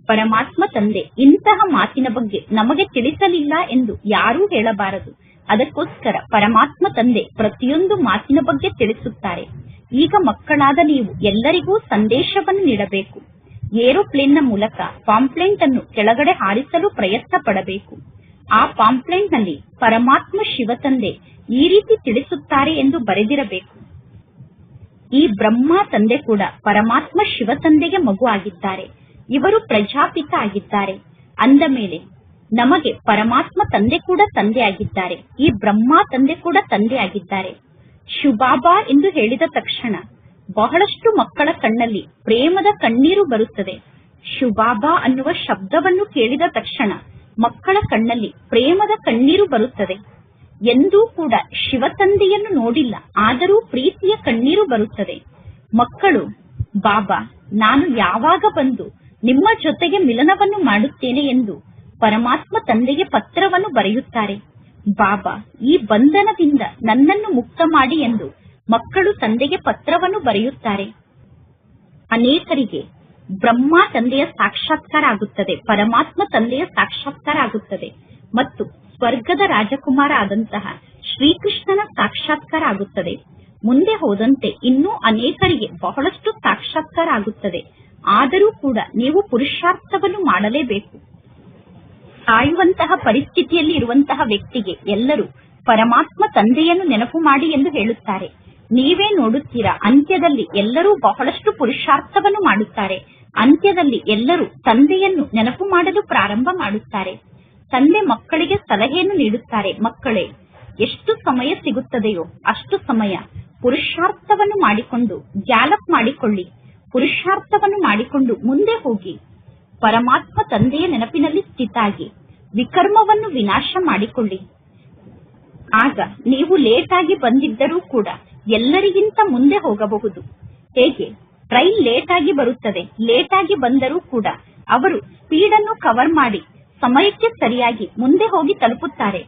ಪರಮಾತ್ಮ ತಂದೆ ಇಂತಹ ಮಾತಿನ ಬಗ್ಗೆ ನಮಗೆ ತಿಳಿಸಲಿಲ್ಲ ಎಂದು ಯಾರೂ ಹೇಳಬಾರದು. ಅದಕ್ಕೋಸ್ಕರ ಪರಮಾತ್ಮ ತಂದೆ ಪ್ರತಿಯೊಂದು ಮಾತಿನ ಬಗ್ಗೆ ತಿಳಿಸುತ್ತಾರೆ. ಈಗ ಮಕ್ಕಳಾದ ನೀವು ಎಲ್ಲರಿಗೂ ಸಂದೇಶವನ್ನು ನೀಡಬೇಕು. ಏರೋಪ್ಲೇನ್ನ ಮೂಲಕ ಪಾಂಪ್ಲೆಂಟ್ ಅನ್ನು ಕೆಳಗಡೆ ಹಾರಿಸಲು ಪ್ರಯತ್ನ ಪಡಬೇಕು. ಆ ಪಾಂಪ್ಲೆಂಟ್ ನಲ್ಲಿ ಪರಮಾತ್ಮ ಶಿವ ತಂದೆ ಈ ರೀತಿ ತಿಳಿಸುತ್ತಾರೆ ಎಂದು ಬರೆದಿರಬೇಕು. ಈ ಬ್ರಹ್ಮ ತಂದೆ ಕೂಡ ಪರಮಾತ್ಮ ಶಿವ ತಂದೆಗೆ ಮಗು ಆಗಿದ್ದಾರೆ. ಇವರು ಪ್ರಜಾಪಿತ ಆಗಿದ್ದಾರೆ. ಅಂದ ಮೇಲೆ ನಮಗೆ ಪರಮಾತ್ಮ ತಂದೆ ಕೂಡ ತಂದೆ ಆಗಿದ್ದಾರೆ. ಈ ಬ್ರಹ್ಮ ತಂದೆ ಕೂಡ ತಂದೆ ಆಗಿದ್ದಾರೆ. ಶುಭಾಬಾ ಎಂದು ಹೇಳಿದ ತಕ್ಷಣ ಬಹಳಷ್ಟು ಮಕ್ಕಳ ಕಣ್ಣಲ್ಲಿ ಪ್ರೇಮದ ಕಣ್ಣೀರು ಬರುತ್ತದೆ. ಶುಭಾಬಾ ಅನ್ನುವ ಶಬ್ದವನ್ನು ಕೇಳಿದ ತಕ್ಷಣ ಮಕ್ಕಳ ಕಣ್ಣಲ್ಲಿ ಪ್ರೇಮದ ಕಣ್ಣೀರು ಬರುತ್ತದೆ. ಎಂದೂ ಕೂಡ ಶಿವತಂದೆಯನ್ನು ನೋಡಿಲ್ಲ, ಆದರೂ ಪ್ರೀತಿಯ ಕಣ್ಣೀರು ಬರುತ್ತದೆ. ಮಕ್ಕಳು, ಬಾಬಾ, ನಾನು ಯಾವಾಗ ಬಂದು ನಿಮ್ಮ ಜೊತೆಗೆ ಮಿಲನವನ್ನು ಮಾಡುತ್ತೇನೆ ಎಂದು ಪರಮಾತ್ಮ ತಂದೆಗೆ ಪತ್ರವನ್ನು ಬರೆಯುತ್ತಾರೆ. ಬಾಬಾ, ಈ ಬಂಧನದಿಂದ ನನ್ನನ್ನು ಮುಕ್ತ ಮಾಡಿ ಎಂದು ಮಕ್ಕಳು ತಂದೆಗೆ ಪತ್ರವನ್ನು ಬರೆಯುತ್ತಾರೆ. ಅನೇಕರಿಗೆ ಬ್ರಹ್ಮ ತಂದೆಯ ಸಾಕ್ಷಾತ್ಕಾರ ಆಗುತ್ತದೆ, ಪರಮಾತ್ಮ ತಂದೆಯ ಸಾಕ್ಷಾತ್ಕಾರ ಆಗುತ್ತದೆ ಮತ್ತು ಸ್ವರ್ಗದ ರಾಜಕುಮಾರ ಆದಂತಹ ಶ್ರೀಕೃಷ್ಣನ ಸಾಕ್ಷಾತ್ಕಾರ ಆಗುತ್ತದೆ. ಮುಂದೆ ಹೋದಂತೆ ಇನ್ನೂ ಅನೇಕರಿಗೆ ಬಹಳಷ್ಟು ಸಾಕ್ಷಾತ್ಕಾರ ಆಗುತ್ತದೆ. ಆದರೂ ಕೂಡ ನೀವು ಪುರುಷಾರ್ಥವನ್ನು ಮಾಡಲೇಬೇಕು. ಸಾಯುವಂತಹ ಪರಿಸ್ಥಿತಿಯಲ್ಲಿ ಇರುವಂತಹ ವ್ಯಕ್ತಿಗೆ ಎಲ್ಲರೂ ಪರಮಾತ್ಮ ತಂದೆಯನ್ನು ನೆನಪು ಮಾಡಿ ಎಂದು ಹೇಳುತ್ತಾರೆ. ನೀವೇ ನೋಡುತ್ತೀರಾ, ಅಂತ್ಯದಲ್ಲಿ ಎಲ್ಲರೂ ಬಹಳಷ್ಟು ಪುರುಷಾರ್ಥವನ್ನು ಮಾಡುತ್ತಾರೆ. ಅಂತ್ಯದಲ್ಲಿ ಎಲ್ಲರೂ ತಂದೆಯನ್ನು ನೆನಪು ಮಾಡಲು ಪ್ರಾರಂಭ ಮಾಡುತ್ತಾರೆ. ತಂದೆ ಮಕ್ಕಳಿಗೆ ಸಲಹೆಯನ್ನು ನೀಡುತ್ತಾರೆ. ಮಕ್ಕಳೇ, ಎಷ್ಟು ಸಮಯ ಸಿಗುತ್ತದೆಯೋ ಅಷ್ಟು ಸಮಯ ಪುರುಷಾರ್ಥವನ್ನು ಮಾಡಿಕೊಂಡು ಗ್ಯಾಲಪ್ ಮಾಡಿಕೊಳ್ಳಿ. ಪುರುಷಾರ್ಥವನ್ನು ಮಾಡಿಕೊಂಡು ಮುಂದೆ ಹೋಗಿ ಪರಮಾತ್ಮ ತಂದೆಯ ನೆನಪಿನಲ್ಲಿ ಸ್ಥಿತಾಗಿ ವಿಕರ್ಮವನ್ನು ವಿನಾಶ ಮಾಡಿಕೊಳ್ಳಿ. ಆಗ ನೀವು ಲೇಟ್ ಆಗಿ ಬಂದಿದ್ದರೂ ಕೂಡ ಎಲ್ಲರಿಗಿಂತ ಮುಂದೆ ಹೋಗಬಹುದು. ಹೇಗೆ ಟ್ರೈನ್ ಲೇಟ್ ಆಗಿ ಬರುತ್ತದೆ, ಲೇಟ್ ಆಗಿ ಬಂದರೂ ಕೂಡ ಅವರು ಸ್ಪೀಡ್ ಅನ್ನು ಕವರ್ ಮಾಡಿ ಸಮಯಕ್ಕೆ ಸರಿಯಾಗಿ ಮುಂದೆ ಹೋಗಿ ತಲುಪುತ್ತಾರೆ.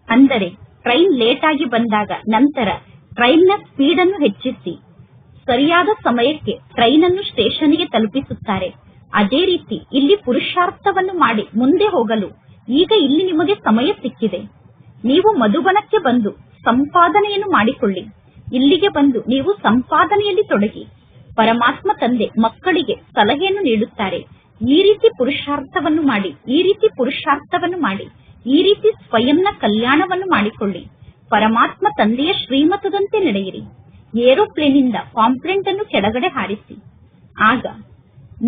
ಅಂದರೆ ಟ್ರೈನ್ ಲೇಟ್ ಆಗಿ ಬಂದಾಗ ನಂತರ ಟ್ರೈನ್ ನ ಸ್ಪೀಡ್ ಅನ್ನು ಹೆಚ್ಚಿಸಿ ಸರಿಯಾದ ಸಮಯಕ್ಕೆ ಟ್ರೈನ್ ಅನ್ನು ಸ್ಟೇಷನ್ಗೆ ತಲುಪಿಸುತ್ತಾರೆ. ಅದೇ ರೀತಿ ಇಲ್ಲಿ ಪುರುಷಾರ್ಥವನ್ನು ಮಾಡಿ ಮುಂದೆ ಹೋಗಲು ಈಗ ಇಲ್ಲಿ ನಿಮಗೆ ಸಮಯ ಸಿಕ್ಕಿದೆ. ನೀವು ಮಧುಬನಕ್ಕೆ ಬಂದು ಸಂಪಾದನೆಯನ್ನು ಮಾಡಿಕೊಳ್ಳಿ. ಇಲ್ಲಿಗೆ ಬಂದು ನೀವು ಸಂಪಾದನೆಯಲ್ಲಿ ತೊಡಗಿ. ಪರಮಾತ್ಮ ತಂದೆ ಮಕ್ಕಳಿಗೆ ಸಲಹೆಯನ್ನು ನೀಡುತ್ತಾರೆ. ಈ ರೀತಿ ಪುರುಷಾರ್ಥವನ್ನು ಮಾಡಿ, ಈ ರೀತಿ ಪುರುಷಾರ್ಥವನ್ನು ಮಾಡಿ, ಈ ರೀತಿ ಸ್ವಯಂನ ಕಲ್ಯಾಣವನ್ನು ಮಾಡಿಕೊಳ್ಳಿ. ಪರಮಾತ್ಮ ತಂದೆಯ ಶ್ರೀಮತದಂತೆ ನಡೆಯಿರಿ. ಏರೋಪ್ಲೇನ್ ಇಂದ ಪಾಂಪ್ಲೆಂಟ್ ಅನ್ನು ಕೆಳಗಡೆ ಹಾರಿಸಿ. ಆಗ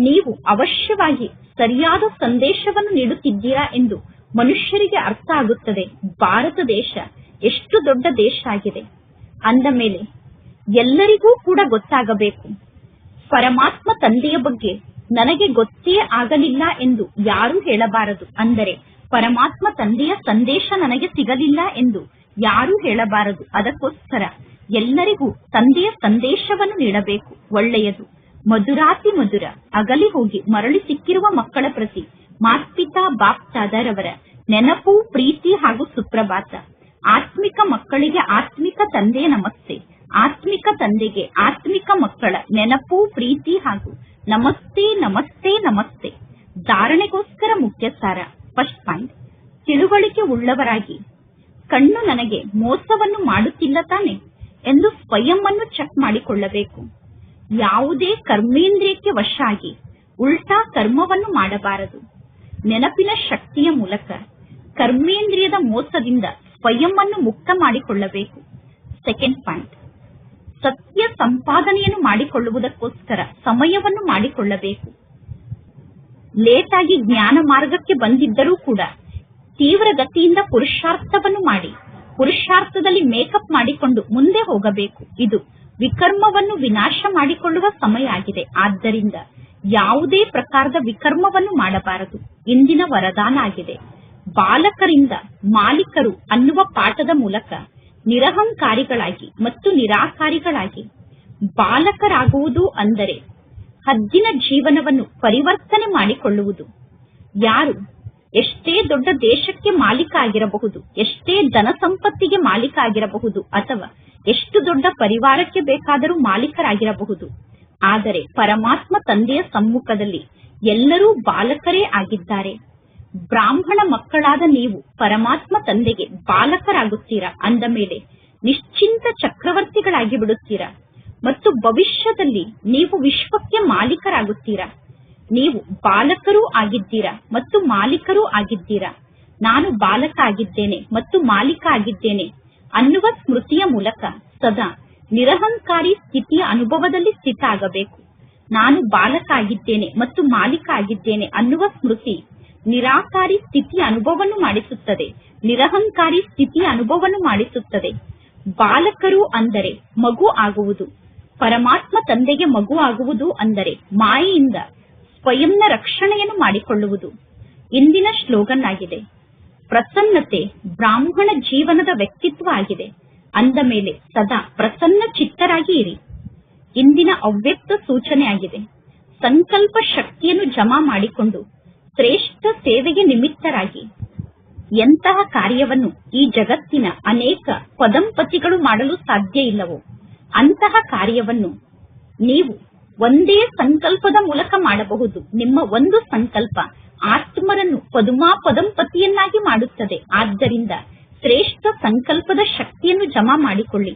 ನೀವು ಅವಶ್ಯವಾಗಿ ಸರಿಯಾದ ಸಂದೇಶವನ್ನು ನೀಡುತ್ತಿದ್ದೀರಾ ಎಂದು ಮನುಷ್ಯರಿಗೆ ಅರ್ಥ ಆಗುತ್ತದೆ. ಭಾರತ ದೇಶ ಎಷ್ಟು ದೊಡ್ಡ ದೇಶ ಆಗಿದೆ ಅಂದ ಮೇಲೆ ಎಲ್ಲರಿಗೂ ಕೂಡ ಗೊತ್ತಾಗಬೇಕು. ಪರಮಾತ್ಮ ತಂದೆಯ ಬಗ್ಗೆ ನನಗೆ ಗೊತ್ತೇ ಆಗಲಿಲ್ಲ ಎಂದು ಯಾರೂ ಹೇಳಬಾರದು. ಅಂದರೆ ಪರಮಾತ್ಮ ತಂದೆಯ ಸಂದೇಶ ನನಗೆ ಸಿಗಲಿಲ್ಲ ಎಂದು ಯಾರೂ ಹೇಳಬಾರದು. ಅದಕ್ಕೋಸ್ಕರ ಎಲ್ಲರಿಗೂ ತಂದೆಯ ಸಂದೇಶವನ್ನು ನೀಡಬೇಕು. ಒಳ್ಳೆಯದು, ಮಧುರಾತಿ ಮಧುರ, ಅಗಲಿ ಹೋಗಿ ಮರಳಿ ಸಿಕ್ಕಿರುವ ಮಕ್ಕಳ ಪ್ರತಿ ಮಾತ್ಪಿತಾ ಬಾಪ್ತಾದರವರ ನೆನಪು, ಪ್ರೀತಿ ಹಾಗೂ ಸುಪ್ರಭಾತ. ಆತ್ಮಿಕ ಮಕ್ಕಳಿಗೆ ಆತ್ಮಿಕ ತಂದೆಯ ನಮಸ್ತೆ. ಆತ್ಮಿಕ ತಂದೆಗೆ ಆತ್ಮಿಕ ಮಕ್ಕಳ ನೆನಪು, ಪ್ರೀತಿ ಹಾಗೂ ನಮಸ್ತೆ ನಮಸ್ತೆ ನಮಸ್ತೆ. ಧಾರಣೆಗೋಸ್ಕರ ಮುಖ್ಯ ಸಾರ. ಫಸ್ಟ್ ಪಾಯಿಂಟ್, ತಿಳುವಳಿಕೆ ಉಳ್ಳವರಾಗಿ ಕಣ್ಣು ನನಗೆ ಮೋಸವನ್ನು ಮಾಡುತ್ತಿಲ್ಲ ತಾನೆ ಎಂದು ಸ್ವಯಂ ಅನ್ನು ಚೆಕ್ ಮಾಡಿಕೊಳ್ಳಬೇಕು. ಯಾವುದೇ ಕರ್ಮೇಂದ್ರಿಯಕ್ಕೆ ವಶ ಆಗಿ ಉಲ್ಟಾ ಕರ್ಮವನ್ನು ಮಾಡಬಾರದು. ನೆನಪಿನ ಶಕ್ತಿಯ ಮೂಲಕ ಕರ್ಮೇಂದ್ರಿಯದ ಮೋಸದಿಂದ ಸ್ವಯಂ ಅನ್ನು ಮುಕ್ತ ಮಾಡಿಕೊಳ್ಳಬೇಕು. ಸೆಕೆಂಡ್ ಪಾಯಿಂಟ್, ಸತ್ಯ ಸಂಪಾದನೆಯನ್ನು ಮಾಡಿಕೊಳ್ಳುವುದಕ್ಕೋಸ್ಕರ ಸಮಯವನ್ನು ಮಾಡಿಕೊಳ್ಳಬೇಕು. ಲೇಟ್ ಆಗಿ ಜ್ಞಾನ ಮಾರ್ಗಕ್ಕೆ ಬಂದಿದ್ದರೂ ಕೂಡ ತೀವ್ರ ಗತಿಯಿಂದ ಪುರುಷಾರ್ಥವನ್ನು ಮಾಡಿ ಪುರುಷಾರ್ಥದಲ್ಲಿ ಮೇಕಪ್ ಮಾಡಿಕೊಂಡು ಮುಂದೆ ಹೋಗಬೇಕು. ಇದು ವಿಕರ್ಮವನ್ನು ವಿನಾಶ ಮಾಡಿಕೊಳ್ಳುವ ಸಮಯ ಆಗಿದೆ. ಆದ್ದರಿಂದ ಯಾವುದೇ ಪ್ರಕಾರದ ವಿಕರ್ಮವನ್ನು ಮಾಡಬಾರದು. ಇಂದಿನ ವರದಾನ ಆಗಿದೆ. ಬಾಲಕರಿಂದ ಮಾಲೀಕರು ಅನ್ನುವ ಪಾಠದ ಮೂಲಕ ನಿರಹಂಕಾರಿಗಳಾಗಿ ಮತ್ತು ನಿರಾಕಾರಿಗಳಾಗಿ ಬಾಲಕರಾಗುವುದು ಅಂದರೆ ಹದ್ದಿನ ಜೀವನವನ್ನು ಪರಿವರ್ತನೆ ಮಾಡಿಕೊಳ್ಳುವುದು. ಯಾರು ಎಷ್ಟೇ ದೊಡ್ಡ ದೇಶಕ್ಕೆ ಮಾಲೀಕ ಆಗಿರಬಹುದು, ಎಷ್ಟೇ ಧನ ಸಂಪತ್ತಿಗೆ ಮಾಲೀಕ ಆಗಿರಬಹುದು, ಅಥವಾ ಎಷ್ಟು ದೊಡ್ಡ ಪರಿವಾರಕ್ಕೆ ಬೇಕಾದರೂ ಮಾಲೀಕರಾಗಿರಬಹುದು. ಆದರೆ ಪರಮಾತ್ಮ ತಂದೆಯ ಸಮ್ಮುಖದಲ್ಲಿ ಎಲ್ಲರೂ ಬಾಲಕರೇ ಆಗಿದ್ದಾರೆ. ಬ್ರಾಹ್ಮಣ ಮಕ್ಕಳಾದ ನೀವು ಪರಮಾತ್ಮ ತಂದೆಗೆ ಬಾಲಕರಾಗುತ್ತೀರಾ ಅಂದ ಮೇಲೆ ನಿಶ್ಚಿಂತ ಚಕ್ರವರ್ತಿಗಳಾಗಿ ಬಿಡುತ್ತೀರಾ ಮತ್ತು ಭವಿಷ್ಯದಲ್ಲಿ ನೀವು ವಿಶ್ವಕ್ಕೆ ಮಾಲೀಕರಾಗುತ್ತೀರಾ. ನೀವು ಬಾಲಕರೂ ಆಗಿದ್ದೀರಾ ಮತ್ತು ಮಾಲೀಕರೂ ಆಗಿದ್ದೀರಾ. ನಾನು ಬಾಲಕ ಆಗಿದ್ದೇನೆ ಮತ್ತು ಮಾಲೀಕ ಆಗಿದ್ದೇನೆ ಅನ್ನುವ ಸ್ಮೃತಿಯ ಮೂಲಕ ಸದಾ ನಿರಹಂಕಾರಿ ಸ್ಥಿತಿಯ ಅನುಭವದಲ್ಲಿ ಸ್ಥಿತ ಆಗಬೇಕು. ನಾನು ಬಾಲಕ ಆಗಿದ್ದೇನೆ ಮತ್ತು ಮಾಲೀಕ ಆಗಿದ್ದೇನೆ ಅನ್ನುವ ಸ್ಮೃತಿ ನಿರಾಕಾರಿ ಸ್ಥಿತಿಯ ಅನುಭವವನ್ನು ಮಾಡಿಸುತ್ತದೆ, ನಿರಹಂಕಾರಿ ಸ್ಥಿತಿಯ ಅನುಭವವನ್ನು ಮಾಡಿಸುತ್ತದೆ. ಬಾಲಕರು ಅಂದರೆ ಮಗು ಆಗುವುದು, ಪರಮಾತ್ಮ ತಂದೆಗೆ ಮಗು ಆಗುವುದು ಅಂದರೆ ಮಾಯೆಯಿಂದ ಸ್ವಯಂನ ರಕ್ಷಣೆಯನ್ನು ಮಾಡಿಕೊಳ್ಳುವುದು. ಇಂದಿನ ಸ್ಲೋಗನ್ ಆಗಿದೆ, ಪ್ರಸನ್ನತೆ ಬ್ರಾಹ್ಮಣ ಜೀವನದ ವ್ಯಕ್ತಿತ್ವ ಆಗಿದೆ. ಅಂದ ಮೇಲೆ ಸದಾ ಪ್ರಸನ್ನ ಚಿತ್ತರಾಗಿ ಇರಿ. ಇಂದಿನ ಅವ್ಯಕ್ತ ಸೂಚನೆ ಆಗಿದೆ, ಸಂಕಲ್ಪ ಶಕ್ತಿಯನ್ನು ಜಮಾ ಮಾಡಿಕೊಂಡು ಶ್ರೇಷ್ಠ ಸೇವೆಗೆ ನಿಮಿತ್ತರಾಗಿ. ಎಂತಹ ಕಾರ್ಯವನ್ನು ಈ ಜಗತ್ತಿನ ಅನೇಕ ಪದಂಪತಿಗಳು ಮಾಡಲು ಸಾಧ್ಯ ಇಲ್ಲವೋ ಅಂತಹ ಕಾರ್ಯವನ್ನು ನೀವು ಒಂದೇ ಸಂಕಲ್ಪದ ಮೂಲಕ ಮಾಡಬಹುದು. ನಿಮ್ಮ ಒಂದು ಸಂಕಲ್ಪ ಆತ್ಮರನ್ನು ಪದಂಪತಿಯನ್ನಾಗಿ ಮಾಡುತ್ತದೆ. ಆದ್ದರಿಂದ ಶ್ರೇಷ್ಠ ಸಂಕಲ್ಪದ ಶಕ್ತಿಯನ್ನು ಜಮಾ ಮಾಡಿಕೊಳ್ಳಿ.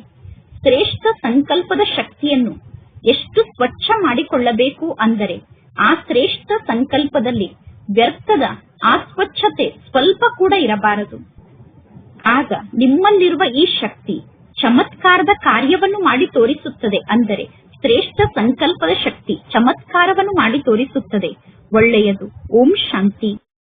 ಶ್ರೇಷ್ಠ ಸಂಕಲ್ಪದ ಶಕ್ತಿಯನ್ನು ಎಷ್ಟು ಸ್ವಚ್ಛ ಮಾಡಿಕೊಳ್ಳಬೇಕು ಅಂದರೆ ಆ ಶ್ರೇಷ್ಠ ಸಂಕಲ್ಪದಲ್ಲಿ ವ್ಯರ್ಥದ ಅಸ್ವಚ್ಛತೆ ಸ್ವಲ್ಪ ಕೂಡ ಇರಬಾರದು. ಆಗ ನಿಮ್ಮಲ್ಲಿರುವ ಈ ಶಕ್ತಿ ಚಮತ್ಕಾರದ ಕಾರ್ಯವನ್ನು ಮಾಡಿ ತೋರಿಸುತ್ತದೆ. ಅಂದರೆ ಶ್ರೇಷ್ಠ ಸಂಕಲ್ಪದ ಶಕ್ತಿ ಚಮತ್ಕಾರವನ್ನು ಮಾಡಿ ತೋರಿಸುತ್ತದೆ. ಒಳ್ಳೆಯದು. ಓಂ ಶಾಂತಿ.